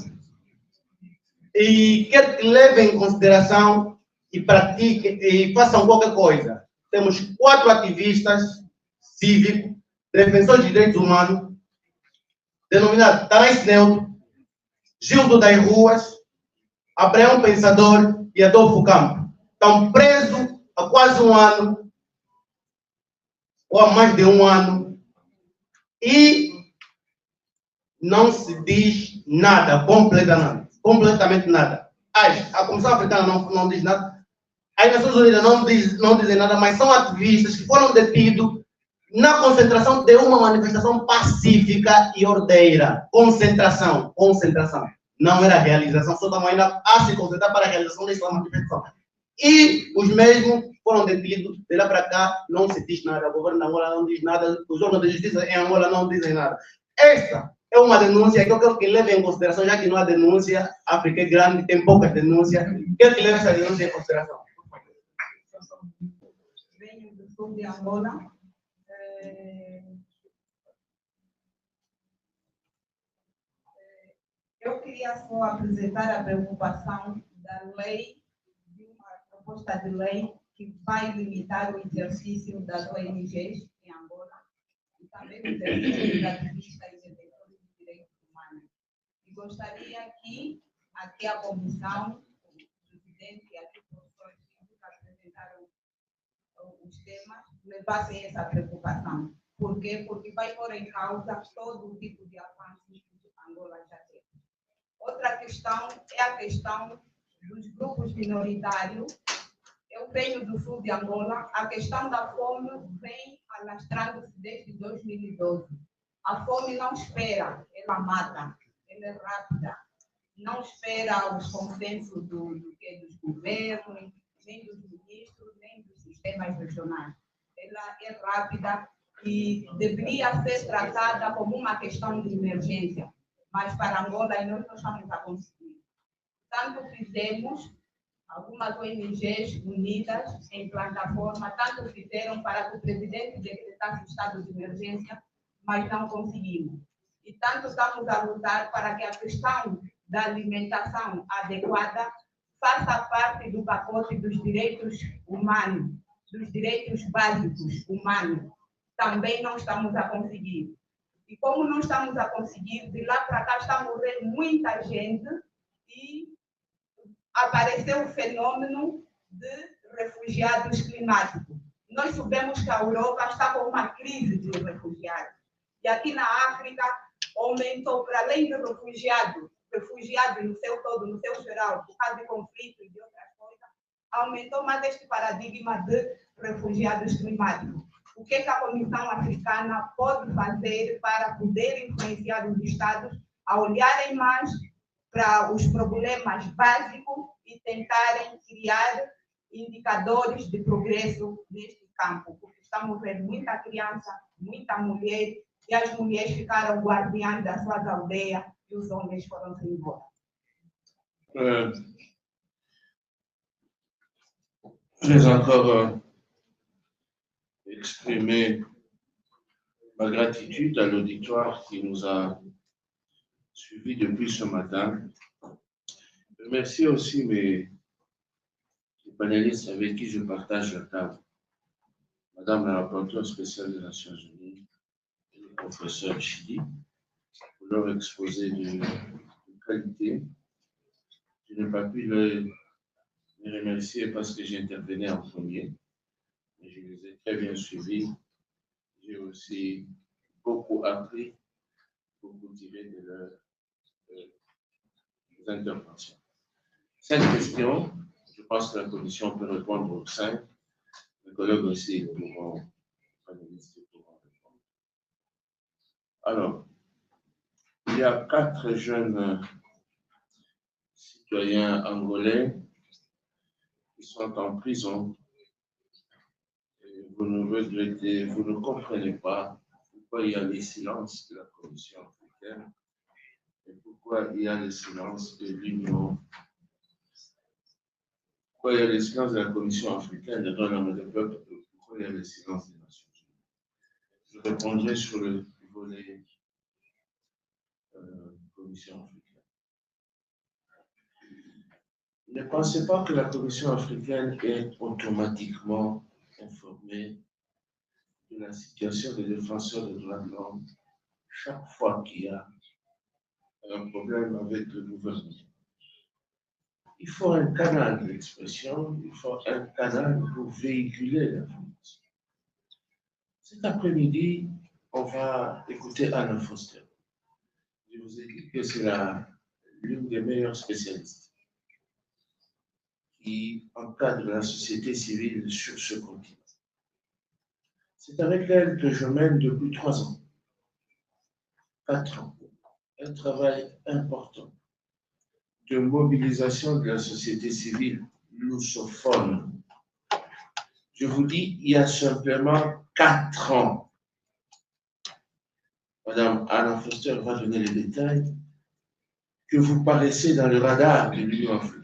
e quero que levem em consideração e pratiquem e façam qualquer coisa. Temos 4 ativistas cívicos, defensores de direitos humanos, denominados Tanais Neutro, Gildo das Ruas, Abraão Pensador e Adolfo Campo. Estão presos há quase 1 ano, ou há mais de 1 ano, e não se diz nada, completamente nada. A Comissão Africana não diz nada, as Nações Unidas não dizem nada, mas são ativistas que foram detidos na concentração de uma manifestação pacífica e ordeira. Concentração. Não era realização, só estamos ainda a se concentrar para a realização dessa manifestação. E os mesmos foram detidos, de lá para cá não se diz nada, o governo de Angola não diz nada, os órgãos de justiça em Angola não dizem nada. Esta é uma denúncia que eu quero que leve em consideração, já que não há denúncia, a África é grande, tem poucas denúncias, quero que leve essa denúncia em consideração. Venho do sul de Angola. Eu queria só apresentar a preocupação da lei, de uma proposta de lei que vai limitar o exercício das ONGs em Angola e também o exercício dos ativistas e defensores de direitos humanos. E gostaria que aqui a comissão, o presidente e aqui os professores que apresentaram os temas, levassem essa preocupação. Por quê? Porque vai pôr em causa todo o tipo de avanços que Angola já tem. Outra questão é a questão dos grupos minoritários. Eu venho do sul de Angola. A questão da fome vem alastrando-se desde 2012. A fome não espera, ela mata, ela é rápida. Não espera os consensos dos governos, nem dos ministros, nem dos sistemas regionais. Ela é rápida e deveria ser tratada como uma questão de emergência. Mas para Angola nós não estamos a conseguir. Tanto fizemos, algumas ONGs unidas em plataforma, tanto fizeram para que o presidente decretasse o estado de emergência, mas não conseguimos. E tanto estamos a lutar para que a questão da alimentação adequada faça parte do pacote dos direitos humanos, dos direitos básicos humanos. Também não estamos a conseguir. E como não estamos a conseguir, de lá para cá está a morrer muita gente e apareceu o fenômeno de refugiados climáticos. Nós sabemos que a Europa está com uma crise de refugiados. E aqui na África aumentou, para além de refugiados no seu todo, no seu geral, por causa de conflito e de outras coisas, aumentou mais este paradigma de refugiados climáticos. O que a Comissão Africana pode fazer para poder influenciar os Estados a olharem mais para os problemas básicos e tentarem criar indicadores de progresso neste campo? Porque estamos vendo muita criança, muita mulher, e as mulheres ficaram guardiãs das suas aldeias e os homens foram-se embora. Je vais encore exprimer ma gratitude à l'auditoire qui nous a suivis depuis ce matin. Je remercie aussi mes panélistes avec qui je partage la table. Madame la rapporteure spéciale des Nations Unies et le professeur Chidi pour leur exposé de qualité. Je n'ai pas pu les remercier parce que j'intervenais en premier. Je les ai très bien suivis. J'ai aussi beaucoup appris, beaucoup tiré de leurs interventions. 5 questions, je pense que la Commission peut répondre aux 5. Mes collègues aussi pourront, panélistes pourront répondre. Alors, il y a 4 jeunes citoyens angolais qui sont en prison. Vous ne regrettez, vous ne comprenez pas pourquoi il y a les silences de la Commission africaine et pourquoi il y a le silence de l'Union. Pourquoi il y a le silence de la Commission africaine et dans le peuple, pourquoi Après, il y a le silence des Nations Unies. Je répondrai sur le volet Commission africaine. Ne pensez pas que la Commission africaine est automatiquement informée de la situation des défenseurs des droits de l'homme chaque fois qu'il y a un problème avec le gouvernement. Il faut un canal d'expression, il faut un canal pour véhiculer l'information. Cet après-midi, on va écouter Anna Foster. Je vous ai dit que c'est l'une des meilleures spécialistes qui encadre la société civile sur ce continent. C'est avec elle que je mène depuis 3 ans, 4 ans, un travail important de mobilisation de la société civile lussophone. Je vous dis, il y a simplement 4 ans. Madame Anna Foster va donner les détails, que vous paraissez dans le radar de l'Union africaine.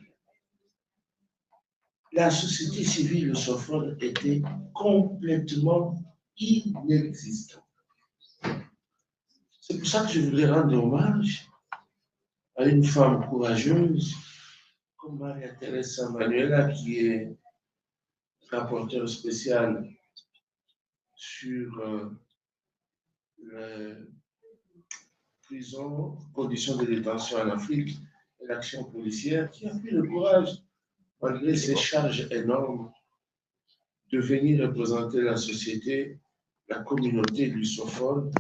La société civile lussophone était complètement inexistante. C'est pour ça que je voudrais rendre hommage à une femme courageuse comme Maria-Teresa Manuela, qui est rapporteure spéciale sur les prisons, conditions de détention en Afrique et l'action policière, qui a pris le courage, malgré ses charges énormes, de venir représenter la société, la communauté lussophone,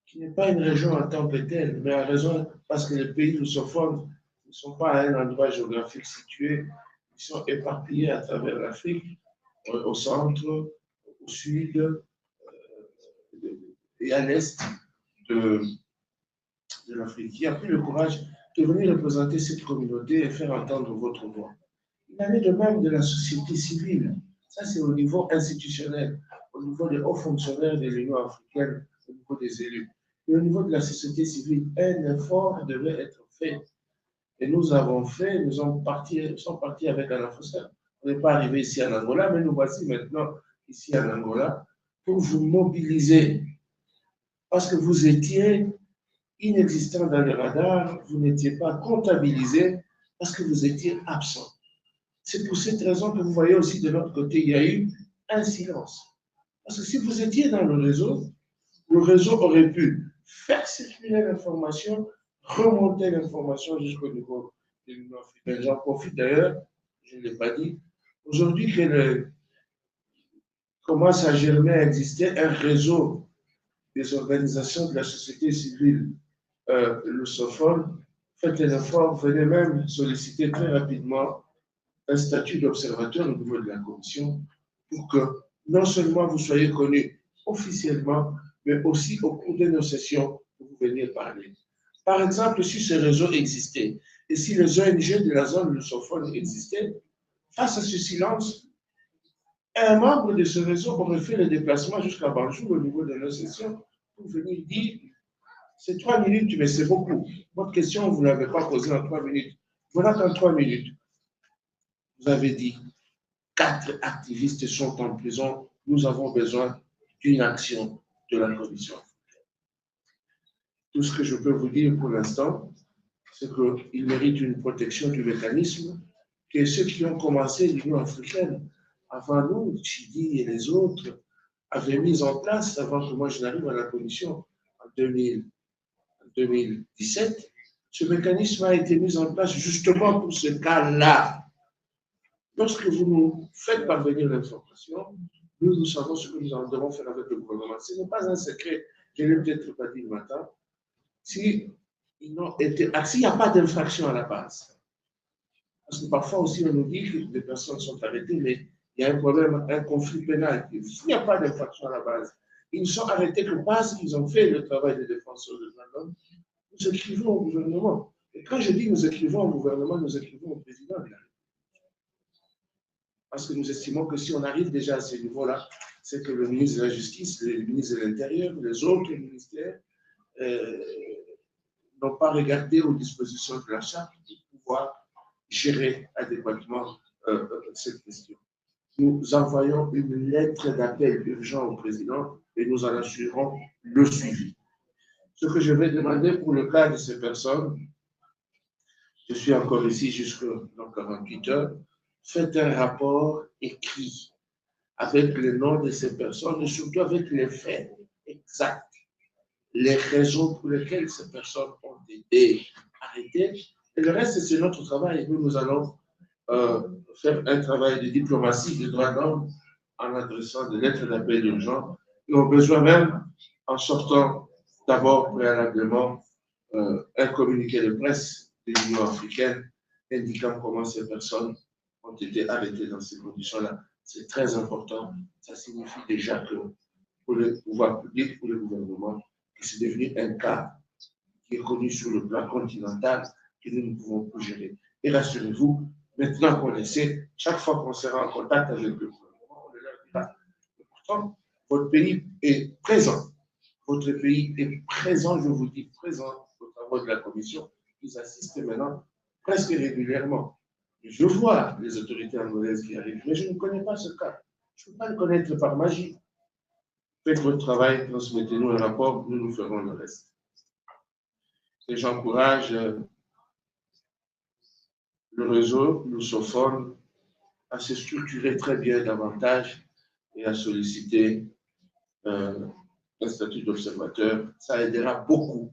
qui n'est pas une région en tant que telle, mais à raison parce que les pays lusophones ne sont pas à un endroit géographique situé, ils sont éparpillés à travers l'Afrique, au centre, au sud et à l'est de l'Afrique. Qui a pris le courage de venir représenter cette communauté et faire entendre votre voix. Il en est de même de la société civile. Ça, c'est au niveau institutionnel, au niveau des hauts fonctionnaires de l'Union africaine, au niveau des élus. Et au niveau de la société civile, un effort devait être fait. Et nous avons fait, nous sommes partis avec Anna Foster. On n'est pas arrivé ici en Angola, mais nous voici maintenant ici en Angola pour vous mobiliser. Parce que vous étiez inexistant dans le radar, vous n'étiez pas comptabilisé parce que vous étiez absent. C'est pour cette raison que vous voyez aussi de l'autre côté, il y a eu un silence. Parce que si vous étiez dans le réseau aurait pu faire circuler l'information, remonter l'information jusqu'au niveau de l'Union africaine. J'en profite d'ailleurs, je ne l'ai pas dit, aujourd'hui que commence à germer, à exister un réseau des organisations de la société civile lussophone. Faites un effort, venez même solliciter très rapidement un statut d'observateur au niveau de la commission pour que non seulement vous soyez connus officiellement, mais aussi au cours de nos sessions pour vous venir parler. Par exemple, si ce réseau existait et si les ONG de la zone lussophone existaient, face à ce silence, un membre de ce réseau aurait fait le déplacement jusqu'à Banjul au niveau de nos sessions pour venir dire c'est 3 minutes, mais c'est beaucoup. Votre question, vous ne l'avez pas posée en 3 minutes. Voilà qu'en 3 minutes, vous avez dit 4 activistes sont en prison, nous avons besoin d'une action de la Commission africaine. Tout ce que je peux vous dire pour l'instant, c'est qu'il mérite une protection du mécanisme que ceux qui ont commencé l'Union africaine, avant nous, Chidi et les autres, avaient mis en place avant que moi je n'arrive à la Commission en 2017. Ce mécanisme a été mis en place justement pour ce cas-là. Lorsque vous nous faites parvenir l'information, nous savons ce que nous devons faire avec le gouvernement. Ce n'est pas un secret, je ne l'ai peut-être pas dit le matin. S'il n'y a pas d'infraction à la base, parce que parfois aussi on nous dit que des personnes sont arrêtées, mais il y a un problème, un conflit pénal. S'il n'y a pas d'infraction à la base, ils ne sont arrêtés que parce qu'ils ont fait le travail de défenseur des droits de l'homme. Nous écrivons au gouvernement. Et quand je dis nous écrivons au gouvernement, nous écrivons au président de la République. Parce que nous estimons que si on arrive déjà à ce niveau-là, c'est que le ministre de la Justice, le ministre de l'Intérieur, les autres ministères n'ont pas regardé aux dispositions de la charte pour pouvoir gérer adéquatement cette question. nous envoyons une lettre d'appel urgent au président et nous en assurerons le suivi. Ce que je vais demander pour le cas de ces personnes, je suis encore ici jusqu'à 48 heures, faites un rapport écrit avec le nom de ces personnes et surtout avec les faits exacts, les raisons pour lesquelles ces personnes ont été arrêtées. Et le reste, c'est notre travail. Nous allons faire un travail de diplomatie de droits de l'homme en adressant des lettres d'appel urgent. Et au besoin même, en sortant d'abord préalablement un communiqué de presse de l'Union africaine indiquant comment ces personnes ont été arrêtées dans ces conditions-là. C'est très important. Ça signifie déjà que pour le pouvoir public, pour le gouvernement, que c'est devenu un cas qui est connu sur le plan continental que nous ne pouvons plus gérer. Et rassurez-vous, maintenant qu'on le sait, chaque fois qu'on sera en contact avec le gouvernement, on leur dira. Pourtant, votre pays est présent. Votre pays est présent, je vous dis, présent aux travaux de la Commission. Ils assistent maintenant presque régulièrement. Je vois les autorités angolaises qui arrivent, mais je ne connais pas ce cas. Je ne peux pas le connaître par magie. Faites votre travail, transmettez-nous un rapport, nous ferons le reste. Et j'encourage le réseau lussophone à se structurer très bien davantage et à solliciter un statut d'observateur. Ça aidera beaucoup.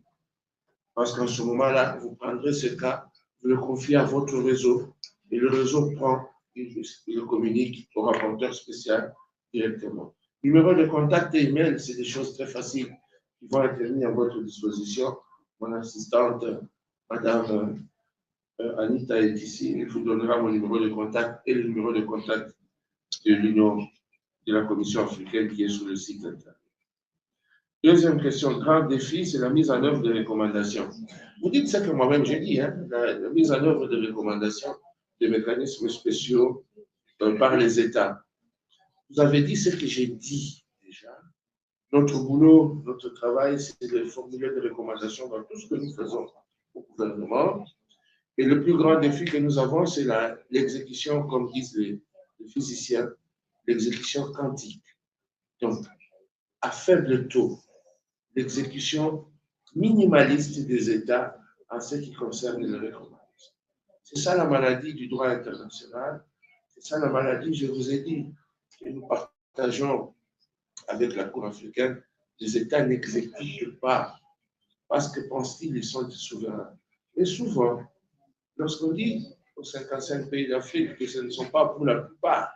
Parce qu'en ce moment-là, vous prendrez ce cas, vous le confiez à votre réseau et le réseau prend et le communique au rapporteur spécial directement. Numéro de contact et email, c'est des choses très faciles qui vont être mis à votre disposition. Mon assistante, Madame Anita, est ici. Elle vous donnera mon numéro de contact et le numéro de contact de l'Union, de la Commission africaine qui est sur le site internet. Deuxième question, grand défi, c'est la mise en œuvre des recommandations. Vous dites ce que moi-même j'ai dit, hein, la mise en œuvre des recommandations des mécanismes spéciaux par les États. Vous avez dit ce que j'ai dit déjà. Notre boulot, notre travail, c'est de formuler des recommandations dans tout ce que nous faisons au gouvernement. Et le plus grand défi que nous avons, c'est l'exécution, comme disent les physiciens, l'exécution quantique. Donc, à faible taux, l'exécution minimaliste des États en ce qui concerne les recommandations. C'est ça la maladie du droit international. C'est ça la maladie, je vous ai dit, que nous partageons avec la Cour africaine. Les États n'exécutent pas parce que pensent-ils, ils sont souverains. Et souvent, lorsqu'on dit aux 55 pays d'Afrique que ce ne sont pas pour la plupart,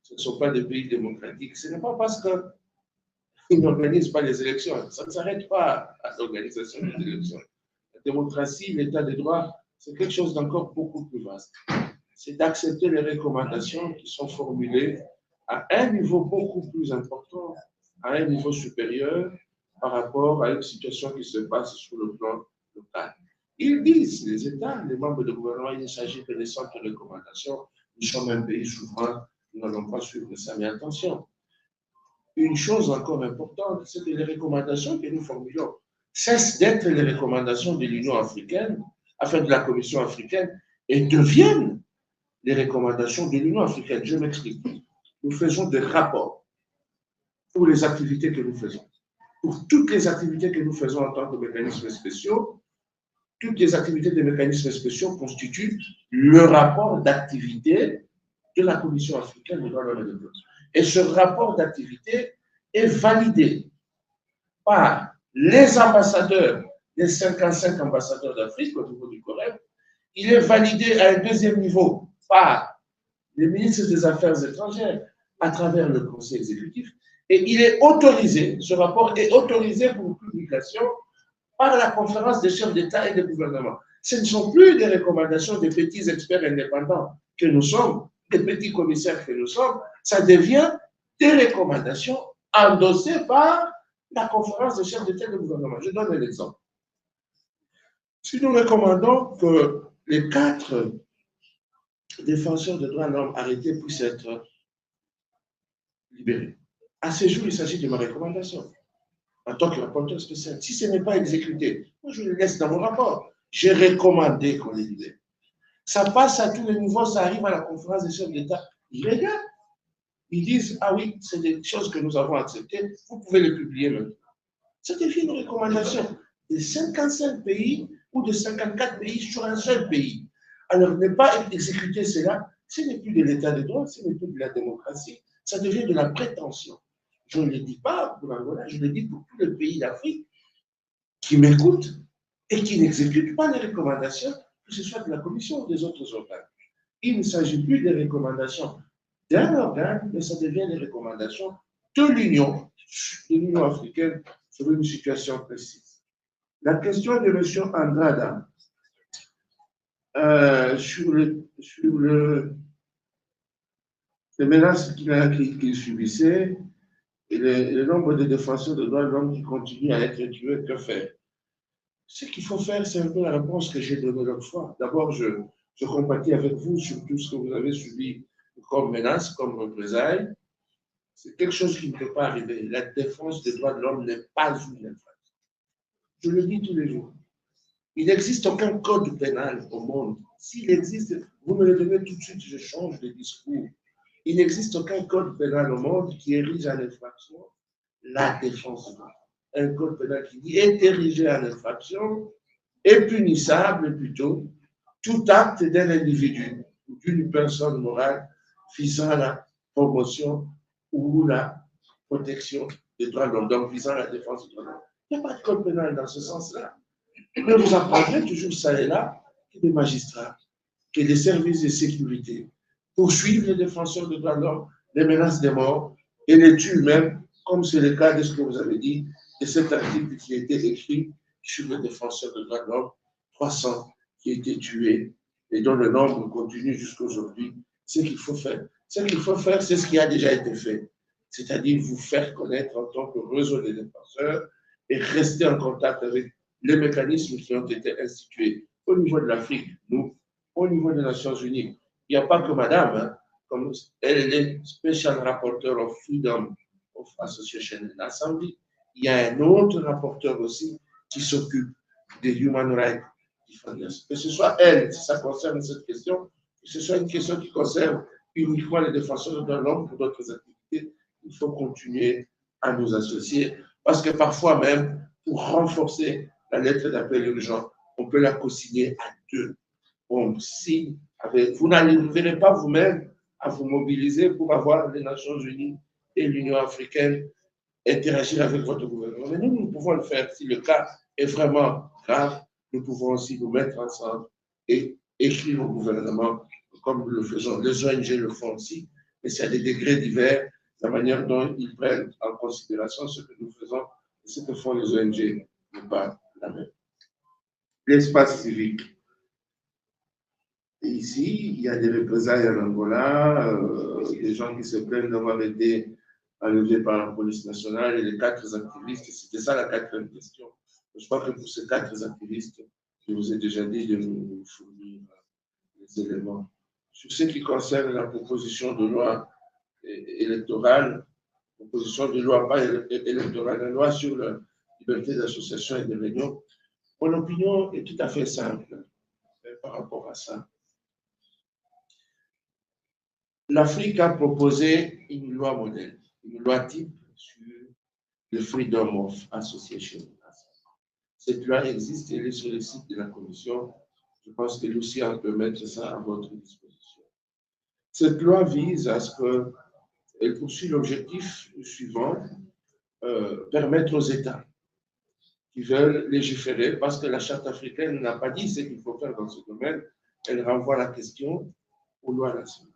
ce ne sont pas des pays démocratiques, ce n'est pas parce qu'ils n'organisent pas les élections. Ça ne s'arrête pas à l'organisation des élections. La démocratie, l'état de droit, c'est quelque chose d'encore beaucoup plus vaste. C'est d'accepter les recommandations qui sont formulées à un niveau beaucoup plus important, à un niveau supérieur par rapport à une situation qui se passe sur le plan local. Ils disent, les États, les membres du gouvernement, il ne s'agit que de centres de recommandations. Nous sommes un pays souverain, nous n'allons pas suivre ça. Mais attention, une chose encore importante, c'est que les recommandations que nous formulons cessent d'être les recommandations de l'Union africaine, afin de la Commission africaine, et deviennent les recommandations de l'Union africaine. Je m'explique. Nous faisons des rapports pour les activités que nous faisons. Pour toutes les activités que nous faisons en tant que mécanismes spéciaux, toutes les activités des mécanismes spéciaux constituent le rapport d'activité de la Commission africaine des droits de l'homme. Et ce rapport d'activité est validé par les ambassadeurs, les 55 ambassadeurs d'Afrique au niveau du COREP. Il est validé à un deuxième niveau par les ministres des Affaires étrangères à travers le Conseil exécutif. Et il est autorisé, ce rapport est autorisé pour publication par la conférence des chefs d'État et de gouvernement. Ce ne sont plus des recommandations des petits experts indépendants que nous sommes, des petits commissaires que nous sommes, ça devient des recommandations endossées par la conférence des chefs d'État et de gouvernement. Je donne un exemple. Si nous recommandons que les 4 défenseurs des droits de l'homme arrêtés puissent être libérés, à ce jour, il s'agit de ma recommandation en tant que rapporteur spécial. Si ce n'est pas exécuté, moi je le laisse dans mon rapport. J'ai recommandé qu'on les libère. Ça passe à tous les niveaux, ça arrive à la conférence des chefs d'État Ils regardent. Ils disent, ah oui, c'est des choses que nous avons acceptées, vous pouvez les publier maintenant. Ça devient une recommandation de 55 pays ou de 54 pays sur un seul pays. Alors, ne pas exécuter cela, ce n'est plus de l'état de droit, ce n'est plus de la démocratie, ça devient de la prétention. Je ne le dis pas pour l'Angola, je le dis pour tous les pays d'Afrique qui m'écoutent et qui n'exécutent pas les recommandations, que ce soit de la Commission ou des autres organes. Il ne s'agit plus des recommandations d'un organe, mais ça devient des recommandations de l'Union africaine sur une situation précise. La question de M. Andrada sur les menaces qu'il subissait et le nombre de défenseurs de droits de l'homme qui continuent à être tués, que faire? Ce qu'il faut faire, c'est un peu la réponse que j'ai donnée l'autre fois. D'abord, je compatis avec vous sur tout ce que vous avez subi comme menace, comme représailles. C'est quelque chose qui ne peut pas arriver. La défense des droits de l'homme n'est pas une infraction. Je le dis tous les jours. Il n'existe aucun code pénal au monde. S'il existe, vous me le donnez tout de suite, je change de discours. Il n'existe aucun code pénal au monde qui érige en infraction la défense des droits. Un code pénal qui dit est érigé en infraction est punissable plutôt tout acte d'un individu ou d'une personne morale visant la promotion ou la protection des droits de l'homme, donc visant la défense des droits de l'homme. Il n'y a pas de code pénal dans ce sens-là. Mais vous apprendrez toujours ça et là que des magistrats, que des services de sécurité poursuivent les défenseurs des droits de l'homme, les menacent de mort et les tuent même, comme c'est le cas de ce que vous avez dit, de cet article qui a été écrit sur les défenseurs des droits de l'homme, 300 qui ont été tués et dont le nombre continue jusqu'à aujourd'hui. Ce qu'il faut faire, c'est ce qui a déjà été fait, c'est-à-dire vous faire connaître en tant que réseau des défenseurs et rester en contact avec les mécanismes qui ont été institués au niveau de l'Afrique, nous, au niveau des Nations Unies. Il n'y a pas que madame, hein, comme elle est special rapporteur of Freedom of Association and Assembly. Il y a un autre rapporteur aussi qui s'occupe des Human Rights Defenders. Que ce soit elle, si ça concerne cette question, que ce soit une question qui concerne uniquement les défenseurs de l'homme pour d'autres activités, il faut continuer à nous associer. Parce que parfois même, pour renforcer la lettre d'appel urgent, on peut la co-signer à deux. On signe avec. Vous n'arriverez pas vous-même à vous mobiliser pour avoir les Nations Unies et l'Union africaine interagir avec votre gouvernement. Mais nous pouvons le faire. Si le cas est vraiment grave, nous pouvons aussi nous mettre ensemble et écrire au gouvernement, comme nous le faisons. Les ONG le font aussi, mais c'est à des degrés divers, la manière dont ils prennent en considération ce que nous faisons et ce que font les ONG n'est pas la même. L'espace civique. Et ici, il y a des représailles en Angola, des gens qui se plaignent d'avoir été enlevés par la police nationale et les 4 activistes. C'était ça la 4e question. Je crois que pour ces 4 activistes, je vous ai déjà dit de nous fournir les éléments. Sur ce qui concerne la proposition de loi électorale, proposition de loi pas électorale, la loi sur la liberté d'association et de réunion, mon opinion est tout à fait simple par rapport à ça. L'Afrique a proposé une loi modèle, une loi type sur le Freedom of Association. Cette loi existe, elle est sur le site de la Commission. Je pense que Lucie peut mettre ça à votre disposition. Cette loi vise à ce qu'elle poursuit l'objectif suivant, permettre aux États qui veulent légiférer, parce que la Charte africaine n'a pas dit ce qu'il faut faire dans ce domaine, elle renvoie la question aux lois nationales.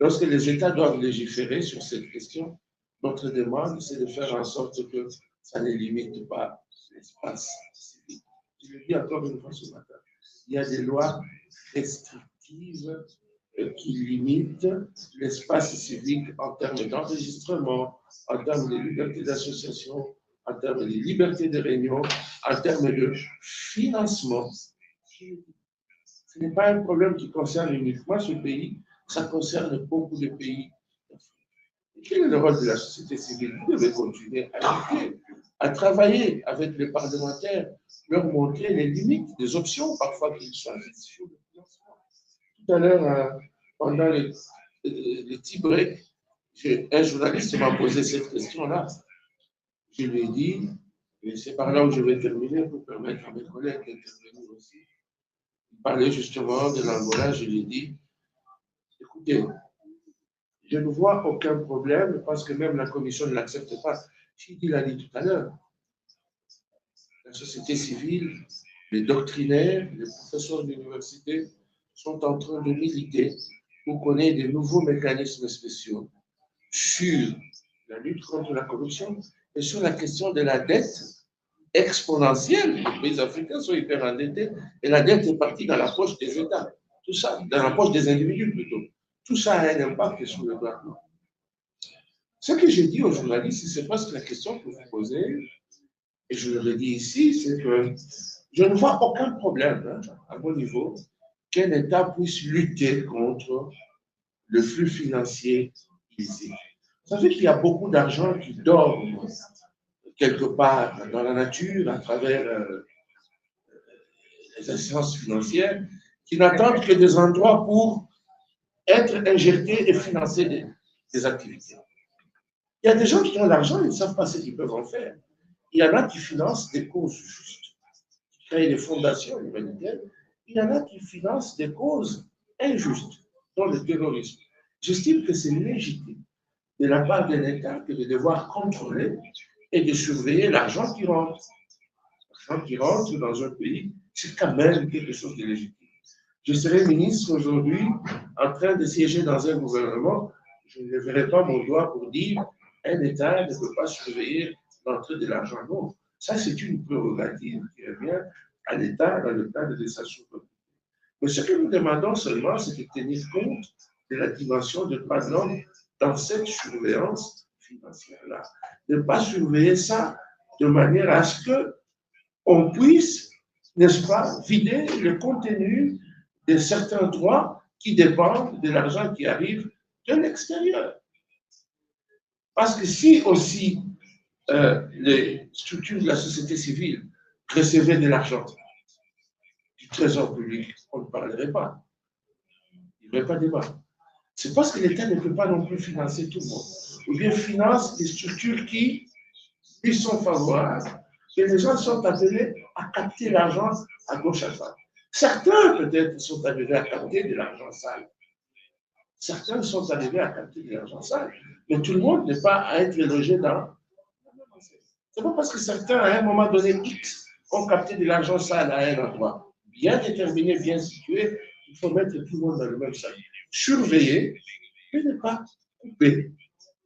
Lorsque les États doivent légiférer sur cette question, notre demande, c'est de faire en sorte que ça ne limite pas l'espace civique. Je le dis encore une fois ce matin, il y a des lois restrictives qui limitent l'espace civique en termes d'enregistrement, en termes de liberté d'association, en termes de liberté de réunion, en termes de financement. Ce n'est pas un problème qui concerne uniquement ce pays, ça concerne beaucoup de pays. Et quel est le rôle de la société civile? Vous devez continuer à éduquer, à travailler avec les parlementaires, leur montrer les limites des options parfois qu'ils choisissent sur le financement. Tout à l'heure, pendant le tea break, un journaliste m'a posé cette question-là. Je lui ai dit, et c'est par là où je vais terminer pour permettre à mes collègues d'intervenir aussi. Il parlait justement de l'Angola, je lui ai dit, écoutez, je ne vois aucun problème parce que même la commission ne l'accepte pas. Il l'a dit tout à l'heure. La société civile, les doctrinaires, les professeurs d'université sont en train de militer pour qu'on ait de nouveaux mécanismes spéciaux sur la lutte contre la corruption et sur la question de la dette exponentielle. Les pays africains sont hyper endettés et la dette est partie dans la poche des États. Tout ça, dans la poche des individus plutôt. Tout ça a un impact sur le gouvernement. Ce que j'ai dit aux journalistes, c'est parce que la question que vous posez, et je le dis ici, c'est que je ne vois aucun problème à mon niveau qu'un État puisse lutter contre le flux financier illicite. Vous savez qu'il y a beaucoup d'argent qui dorme quelque part dans la nature à travers les instances financières qui n'attendent que des endroits pour être injectés et financer des activités. Il y a des gens qui ont l'argent, ils ne savent pas ce qu'ils peuvent en faire. Il y en a qui financent des causes justes, qui créent des fondations humanitaires. Il y en a qui financent des causes injustes, dont le terrorisme. J'estime que c'est légitime de la part d'un État que de devoir contrôler et de surveiller l'argent qui rentre. L'argent qui rentre dans un pays, c'est quand même quelque chose de légitime. Je serai ministre aujourd'hui en train de siéger dans un gouvernement, je ne leverai pas mon doigt pour dire un État ne peut pas surveiller l'entrée de l'argent. Non, ça c'est une prérogative qui revient à l'État dans le cadre de sa souveraineté. Mais ce que nous demandons seulement, c'est de tenir compte de la dimension de droits de l'homme dans cette surveillance financière-là. Ne pas surveiller ça de manière à ce qu'on puisse, n'est-ce pas, vider le contenu de certains droits qui dépendent de l'argent qui arrive de l'extérieur. Parce que si aussi les structures de la société civile recevaient de l'argent du trésor public, on ne parlerait pas. Il n'y aurait pas de débat. C'est parce que l'État ne peut pas non plus financer tout le monde. Ou bien finance des structures qui lui sont favorables, et les gens sont appelés à capter l'argent à gauche à droite. Certains, peut-être, sont arrivés à capter de l'argent sale. Certains sont arrivés à capter de l'argent sale. Mais tout le monde n'est pas à être logé dans. C'est pas parce que certains, à un moment donné X, ont capté de l'argent sale à un endroit bien déterminé, bien situé, il faut mettre tout le monde dans le même sac. Surveiller, mais ne pas couper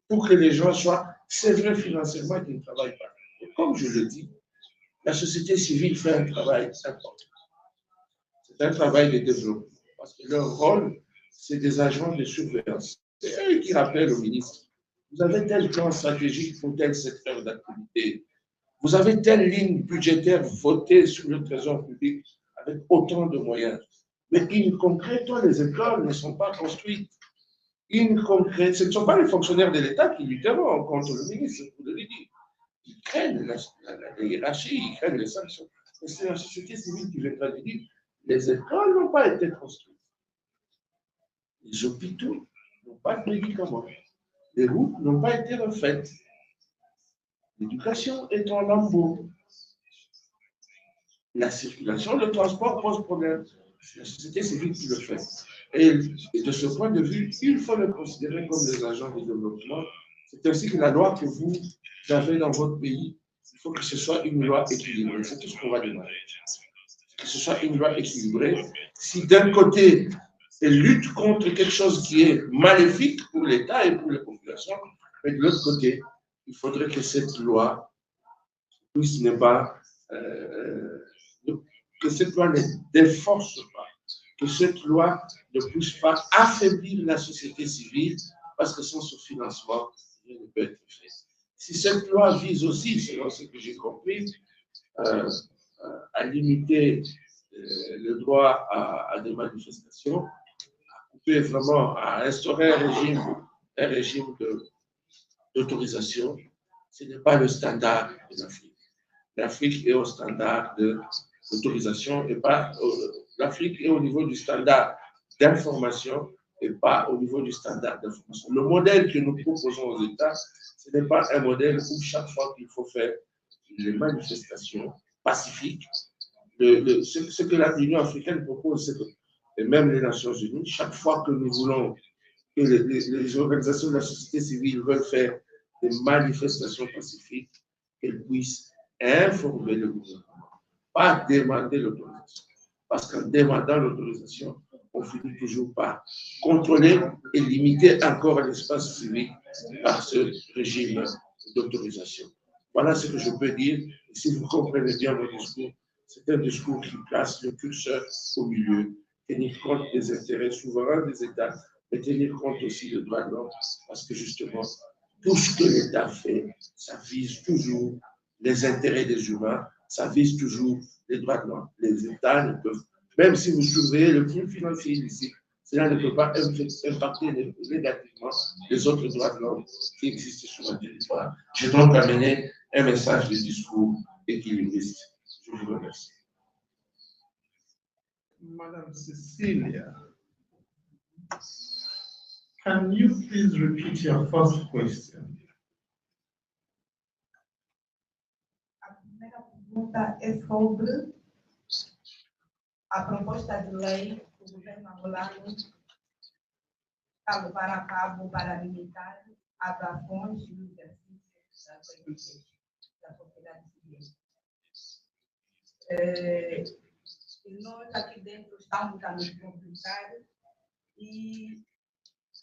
pour que les gens soient, c'est vrai financièrement qu'ils ne travaillent pas. Et comme je le dis, la société civile fait un travail important. C'est un travail de développement, parce que leur rôle, c'est des agents de surveillance. C'est eux qui rappellent au ministre, vous avez tel plan stratégique pour tel secteur d'activité, vous avez telle ligne budgétaire votée sur le trésor public avec autant de moyens. Mais in concreto, les écoles ne sont pas construites. In concreto, ce ne sont pas les fonctionnaires de l'État qui lutteront contre le ministre, pour le dire. Ils craignent la hiérarchie, ils craignent les sanctions. Mais c'est la société civile qui viendra dire, les écoles n'ont pas été construites. Les hôpitaux n'ont pas de médicaments. Les routes n'ont pas été refaites. L'éducation est en lambeaux. La circulation, le transport pose problème. C'est la société civile qui le fait. Et de ce point de vue, il faut le considérer comme des agents de développement. C'est ainsi que la loi que vous avez dans votre pays, il faut que ce soit une loi équilibrée. C'est tout ce qu'on va demander. Que ce soit une loi équilibrée. Si d'un côté, elle lutte contre quelque chose qui est maléfique pour l'État et pour les populations, mais de l'autre côté, il faudrait que cette loi puisse ne pas, que cette loi ne déforce pas, que cette loi ne puisse pas affaiblir la société civile, parce que sans ce financement, rien ne peut être fait. Si cette loi vise aussi, selon ce que j'ai compris, à limiter le droit à des manifestations, à couper vraiment, à instaurer un régime d'autorisation, ce n'est pas le standard de l'Afrique. L'Afrique est au standard d'autorisation et pas l'Afrique est au niveau du standard d'information et pas au niveau du standard d'information. Le modèle que nous proposons aux États, ce n'est pas un modèle où chaque fois qu'il faut faire les manifestations pacifiques, ce que l'Union africaine propose, c'est que, et même les Nations Unies, chaque fois que nous voulons que les organisations de la société civile veulent faire des manifestations pacifiques, qu'elles puissent informer le gouvernement, pas demander l'autorisation. Parce qu'en demandant l'autorisation, on finit toujours par contrôler et limiter encore l'espace civique par ce régime d'autorisation. Voilà ce que je peux dire. Et si vous comprenez bien mon discours, c'est un discours qui place le curseur au milieu, tenir compte des intérêts souverains des États, mais tenir compte aussi des droits de l'homme, parce que justement, tout ce que l'État fait, ça vise toujours les intérêts des humains, ça vise toujours les droits de l'homme. Les États ne peuvent, même si vous surveillez le crime financier ici, cela ne peut pas impacter négativement les autres droits de l'homme qui existent sur le territoire. J'ai donc amené un message de discours équilibriste. Je vous remercie. Madame Cecilia, can you please repeat your first question? A primeira pergunta é sobre a proposta de lei que o governo angolano está a levar a cabo para limitar as ações e os exercícios das ONGs, da sociedade civil. Nós aqui dentro estamos a nos mobilizar e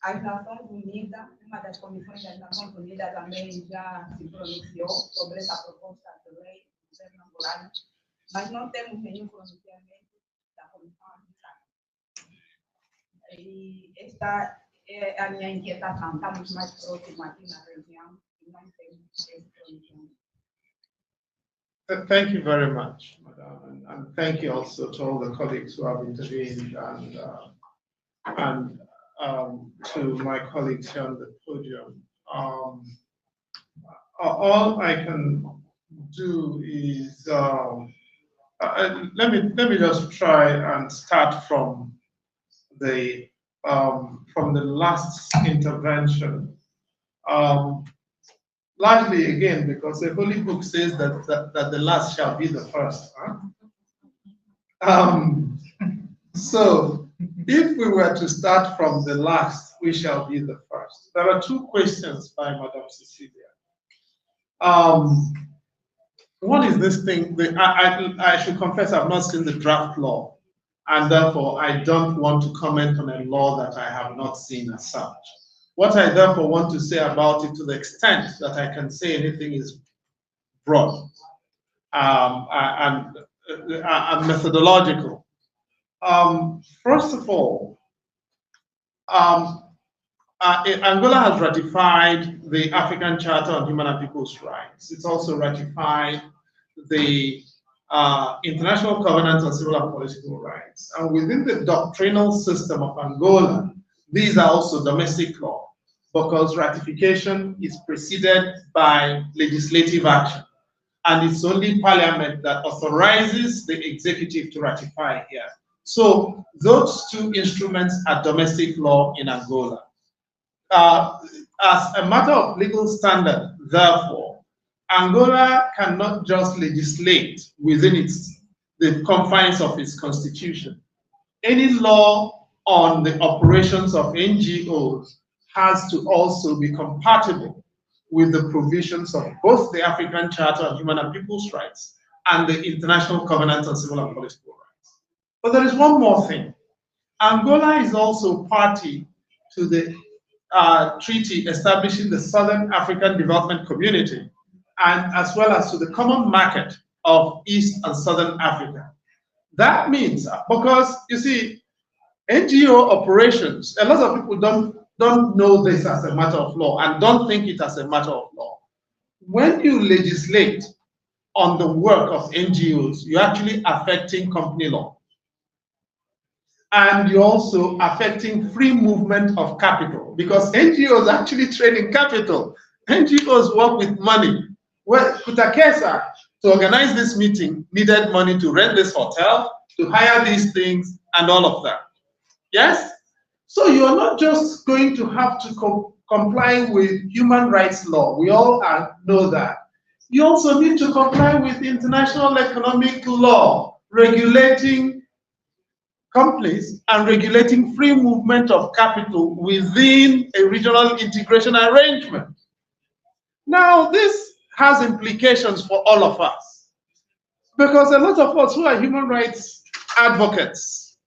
as Nações Unidas, uma das comissões das Nações Unidas também já se pronunciou sobre essa proposta de lei do governo angolano, mas não temos nenhum pronunciamento da Comissão Africana. E esta é a minha inquietação. Estamos mais próximos aqui na região e não temos esse pronunciamento. Thank you very much, Madam, and thank you also to all the colleagues who have intervened and to my colleagues here on the podium. All I can do is let me just try and start from the last intervention. Largely, again, because the Holy Book says that the last shall be the first. Huh? So, if we were to start from the last, we shall be the first. There are two questions by Madame Cecilia. One is this thing, I should confess I've not seen the draft law, and therefore I don't want to comment on a law that I have not seen as such. What I therefore want to say about it, to the extent that I can say anything, is broad and methodological. First of all, Angola has ratified the African Charter on Human and People's Rights. It's also ratified the International Covenant on Civil and Political Rights. And within the doctrinal system of Angola, these are also domestic law, because ratification is preceded by legislative action. And it's only Parliament that authorizes the executive to ratify here. So those two instruments are domestic law in Angola. As a matter of legal standard, therefore, Angola cannot just legislate within the confines of its constitution. Any law on the operations of NGOs has to also be compatible with the provisions of both the African Charter on Human and People's Rights and the International Covenant on Civil and Political Rights. But there is one more thing. Angola is also party to the treaty establishing the Southern African Development Community, and as well as to the common market of East and Southern Africa. That means, because you see, NGO operations, a lot of people don't know this as a matter of law and don't think it as a matter of law. When you legislate on the work of NGOs, you're actually affecting company law. And you're also affecting free movement of capital, because NGOs actually trade in capital. NGOs work with money. Well, Kutakesa, to organize this meeting, needed money to rent this hotel, to hire these things, and all of that. Yes? So you're not just going to have to comply with human rights law. We all know that. You also need to comply with international economic law, regulating companies and regulating free movement of capital within a regional integration arrangement. Now, this has implications for all of us, because a lot of us who are human rights advocates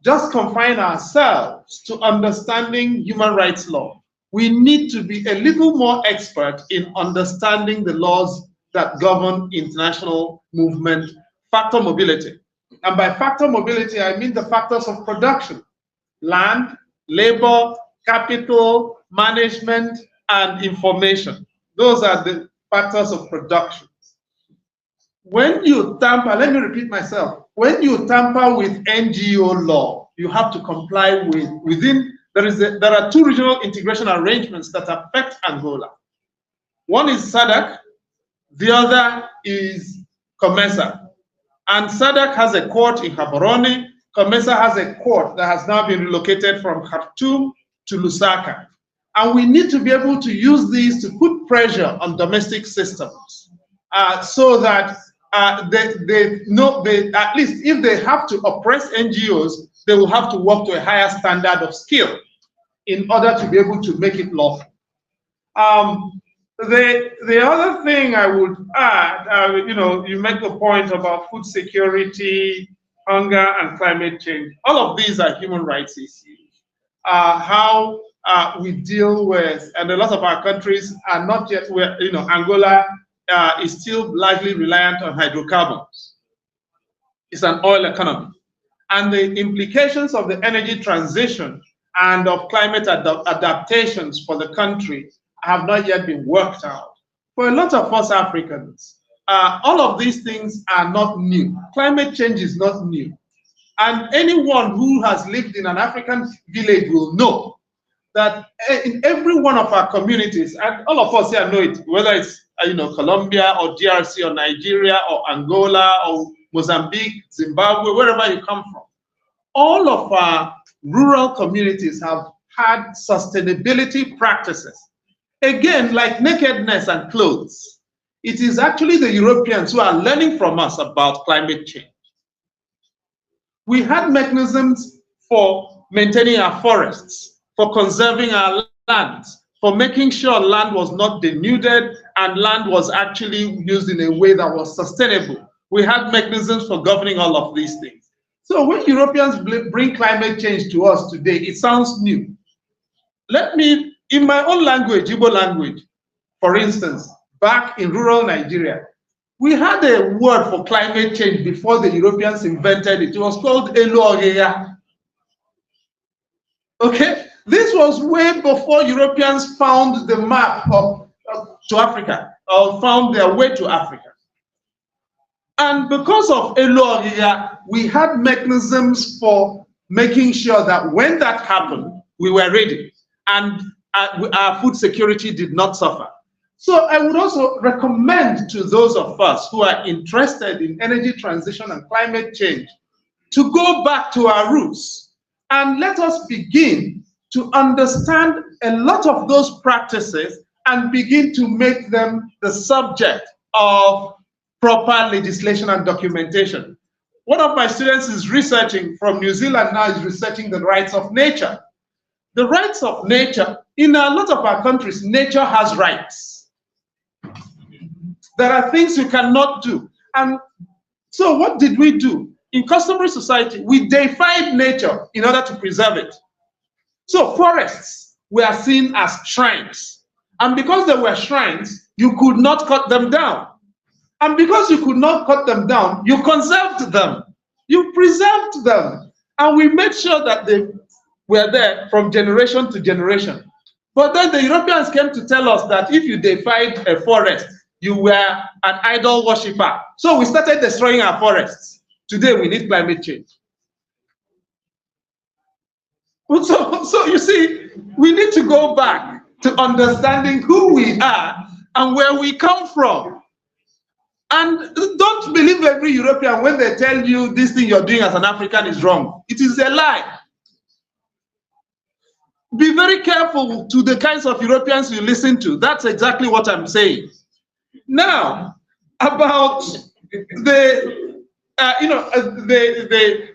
just confine ourselves to understanding human rights law. We need to be a little more expert in understanding the laws that govern international movement, factor mobility. And by factor mobility, I mean the factors of production: land, labor, capital, management, and information. Those are the factors of production. When you tamper, let me repeat myself, when you tamper with NGO law, you have to comply with, there are two regional integration arrangements that affect Angola. One is SADC, the other is COMESA. And SADC has a court in Gaborone. COMESA has a court that has now been relocated from Khartoum to Lusaka. And we need to be able to use these to put pressure on domestic systems so that they know, at least if they have to oppress NGOs, they will have to work to a higher standard of skill in order to be able to make it lawful. The other thing I would add, you make the point about food security, hunger, and climate change. All of these are human rights issues. How we deal with, and a lot of our countries are not yet, Angola is still largely reliant on hydrocarbons. It's an oil economy. And the implications of the energy transition and of climate adaptations for the country have not yet been worked out. For a lot of us Africans, all of these things are not new. Climate change is not new. And anyone who has lived in an African village will know that in every one of our communities, and all of us here know it, whether it's Colombia or DRC or Nigeria or Angola or Mozambique, Zimbabwe, wherever you come from, all of our rural communities have had sustainability practices. Again, like nakedness and clothes, it is actually the Europeans who are learning from us about climate change. We had mechanisms for maintaining our forests, for conserving our land, for making sure land was not denuded and land was actually used in a way that was sustainable. We had mechanisms for governing all of these things. So when Europeans bring climate change to us today, it sounds new. Let me, in my own language, Igbo language, for instance, back in rural Nigeria, we had a word for climate change before the Europeans invented it. It was called Elu. Okay? This was way before Europeans found the map to Africa, or found their way to Africa. And because of Elu, we had mechanisms for making sure that when that happened, we were ready and our food security did not suffer. So I would also recommend to those of us who are interested in energy transition and climate change to go back to our roots and let us begin to understand a lot of those practices and begin to make them the subject of proper legislation and documentation. One of my students is researching from New Zealand now, is researching the rights of nature. The rights of nature, in a lot of our countries, nature has rights. There are things you cannot do. And so what did we do? In customary society, we deified nature in order to preserve it. So forests were seen as shrines. And because they were shrines, you could not cut them down. And because you could not cut them down, you conserved them. You preserved them. And we made sure that they were there from generation to generation. But then the Europeans came to tell us that if you deified a forest, you were an idol worshiper. So we started destroying our forests. Today we need climate change. So you see, we need to go back to understanding who we are and where we come from. And don't believe every European when they tell you this thing you're doing as an African is wrong. It is a lie. be very careful to the kinds of Europeans you listen to. That's exactly what I'm saying. Now, about the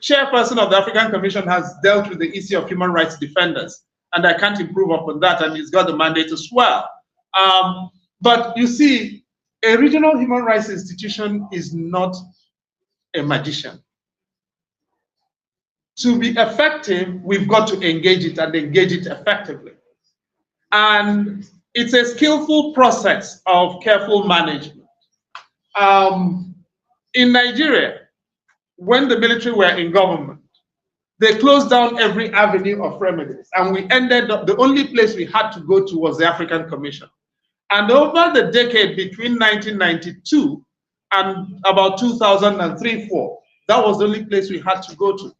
chairperson of the African Commission has dealt with the issue of human rights defenders, and I can't improve upon that, and he's got the mandate as well. But you see, a regional human rights institution is not a magician. To be effective, we've got to engage it and engage it effectively. And it's a skillful process of careful management. In Nigeria, when the military were in government, they closed down every avenue of remedies, and we ended up, the only place we had to go to was the African Commission. And over the decade between 1992 and about 2003-04, that was the only place we had to go to.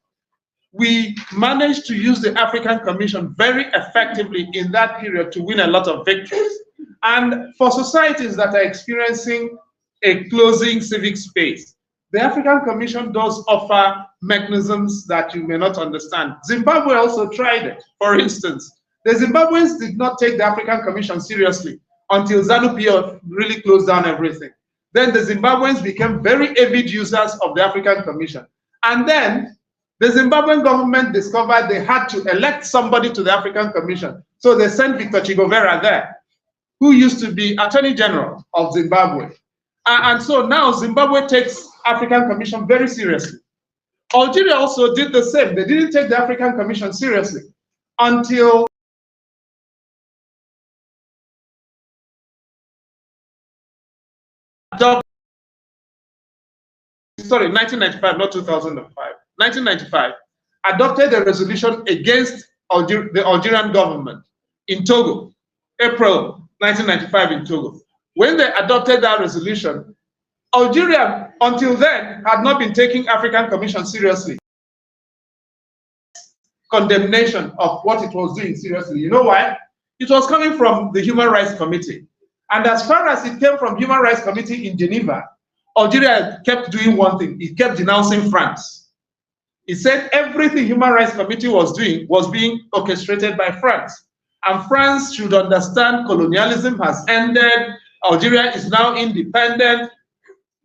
We managed to use the African Commission very effectively in that period to win a lot of victories. And for societies that are experiencing a closing civic space, the African Commission does offer mechanisms that you may not understand. Zimbabwe also tried it. For instance, the Zimbabweans did not take the African Commission seriously until ZANU-PF really closed down everything. Then the Zimbabweans became very avid users of the African Commission. And then the Zimbabwean government discovered they had to elect somebody to the African Commission. So they sent Victor Chigovera there, who used to be Attorney General of Zimbabwe. And so now Zimbabwe takes African Commission very seriously. Algeria also did the same. They didn't take the African Commission seriously until 1995, not 2005. 1995, adopted a resolution against the Algerian government in Togo, April 1995 in Togo. When they adopted that resolution, Algeria, until then, had not been taking African Commission seriously. Condemnation of what it was doing seriously. You know why? It was coming from the Human Rights Committee. And as far as it came from Human Rights Committee in Geneva, Algeria kept doing one thing. It kept denouncing France. It said everything Human Rights Committee was doing was being orchestrated by France. And France should understand colonialism has ended. Algeria is now independent.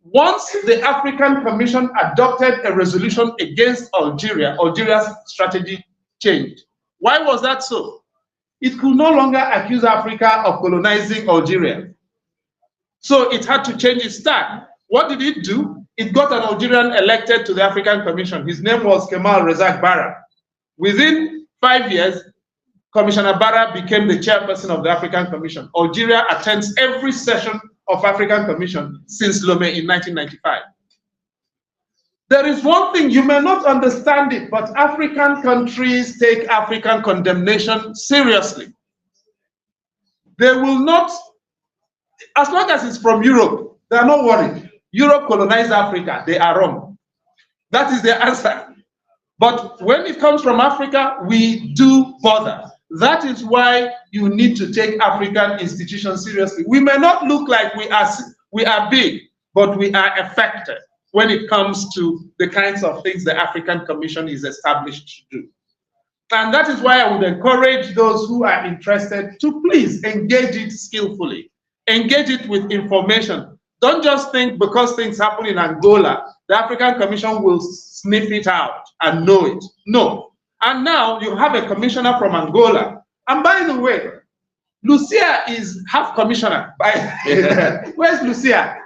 Once the African Commission adopted a resolution against Algeria, Algeria's strategy changed. Why was that so? It could no longer accuse Africa of colonizing Algeria. So it had to change its stand. What did it do? It got an Algerian elected to the African Commission. His name was Kemal Rezak Barra. Within 5 years, Commissioner Barra became the chairperson of the African Commission. Algeria attends every session of African Commission since Lomé in 1995. There is one thing, you may not understand it, but African countries take African condemnation seriously. They will not, as long as it's from Europe, they are not worried. Europe colonized Africa, they are wrong. That is the answer. But when it comes from Africa, we do bother. That is why you need to take African institutions seriously. We may not look like we are big, but we are effective when it comes to the kinds of things the African Commission is established to do. And that is why I would encourage those who are interested to please engage it skillfully. Engage it with information. Don't just think because things happen in Angola, the African Commission will sniff it out and know it. No. And now you have a commissioner from Angola. And by the way, Lucia is half commissioner. Where's Lucia?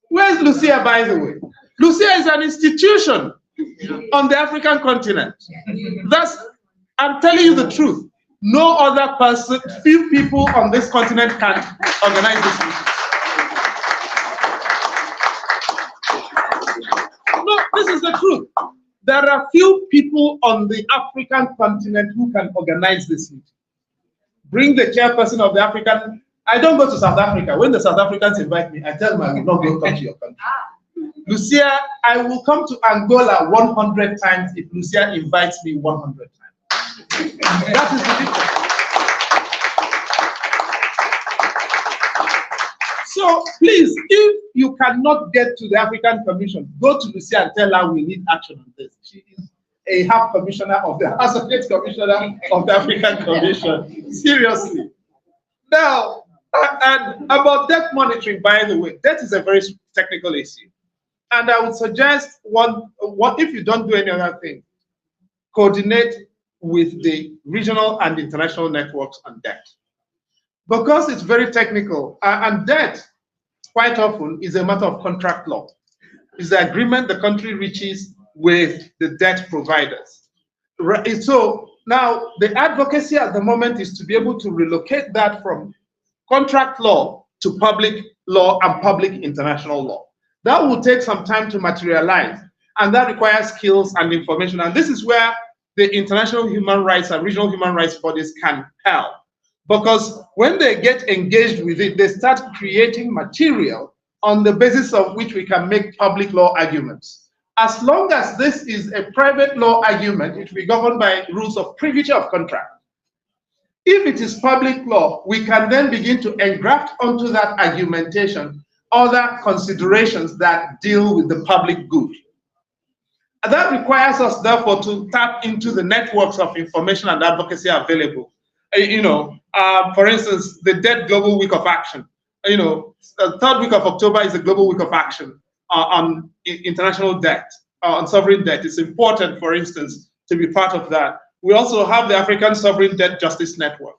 Where's Lucia, by the way? Lucia is an institution on the African continent. I'm telling you the truth. No other person, few people on this continent can organize this meeting. No, this is the truth. There are few people on the African continent who can organize this meeting. Bring the chairperson of the African. I don't go to South Africa. When the South Africans invite me, I tell them I will not come to your country. Lucia, I will come to Angola 100 times if Lucia invites me 100 times. That is the difference. So please, if you cannot get to the African Commission, go to Lucia and tell her we need action on this. a half commissioner of the associate commissioner of the African Commission. Seriously. Now, and about debt monitoring, by the way, debt is a very technical issue. And I would suggest if you don't do any other thing, coordinate with the regional and international networks on debt. Because it's very technical, and debt quite often is a matter of contract law. It's the agreement the country reaches with the debt providers. So now the advocacy at the moment is to be able to relocate that from contract law to public law and public international law. That will take some time to materialize, and that requires skills and information. And this is where the international human rights and regional human rights bodies can help. Because when they get engaged with it, they start creating material on the basis of which we can make public law arguments. As long as this is a private law argument, it will be governed by rules of privilege of contract. If it is public law, we can then begin to engraft onto that argumentation other considerations that deal with the public good. And that requires us, therefore, to tap into the networks of information and advocacy available. For instance, the Debt Global Week of Action. The third week of October is the Global Week of Action on international debt, on sovereign debt. It's important, for instance, to be part of that. We also have the African Sovereign Debt Justice Network,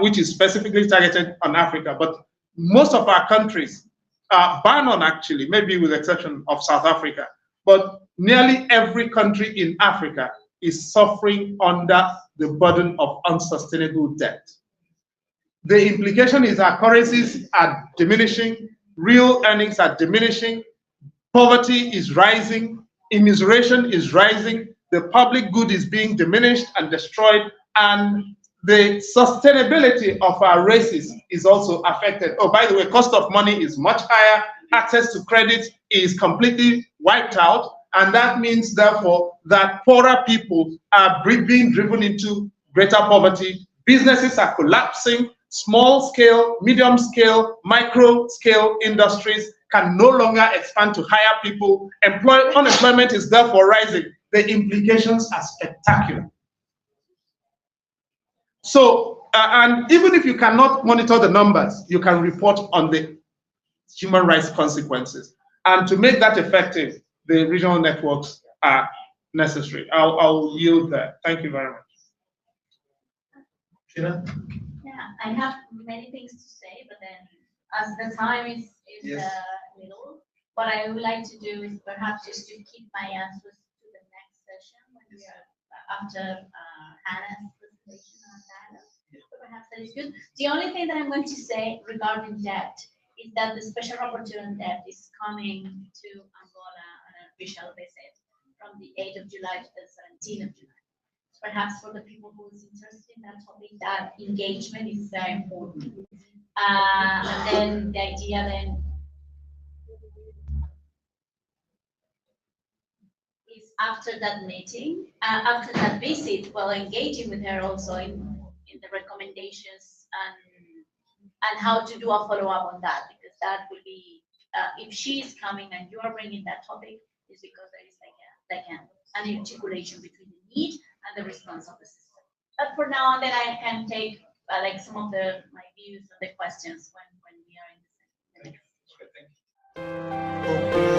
which is specifically targeted on Africa. But most of our countries, bar none actually, maybe with the exception of South Africa, but nearly every country in Africa is suffering under the burden of unsustainable debt. The implication is our currencies are diminishing, real earnings are diminishing, poverty is rising, immiseration is rising, the public good is being diminished and destroyed, and the sustainability of our races is also affected. Oh, by the way, cost of money is much higher, access to credit is completely wiped out, and that means, therefore, that poorer people are being driven into greater poverty. Businesses are collapsing. Small scale, medium scale, micro scale industries can no longer expand to hire people. Unemployment is therefore rising. The implications are spectacular. So, and even if you cannot monitor the numbers, you can report on the human rights consequences. And to make that effective, the regional networks are necessary. I'll yield there. Thank you very much. Sheila? Yeah, I have many things to say, but then as the time is little, what I would like to do is perhaps just to keep my answers to the next session when we are after Hannah's presentation on that. So perhaps that is good. The only thing that I'm going to say regarding debt is that the special rapporteur on debt is coming to Angola on an official visit from the 8th of July to the 17th of July. Perhaps for the people who is interested in that topic, that engagement is very important. And then the idea then is after that meeting, after that visit, well, engaging with her also in the recommendations and how to do a follow-up on that, because that will be, if she is coming and you are bringing that topic, is because there is like an articulation between the need and the response of the system. But for now, then I can take like some of my views on the questions when we are in the session. Thank you.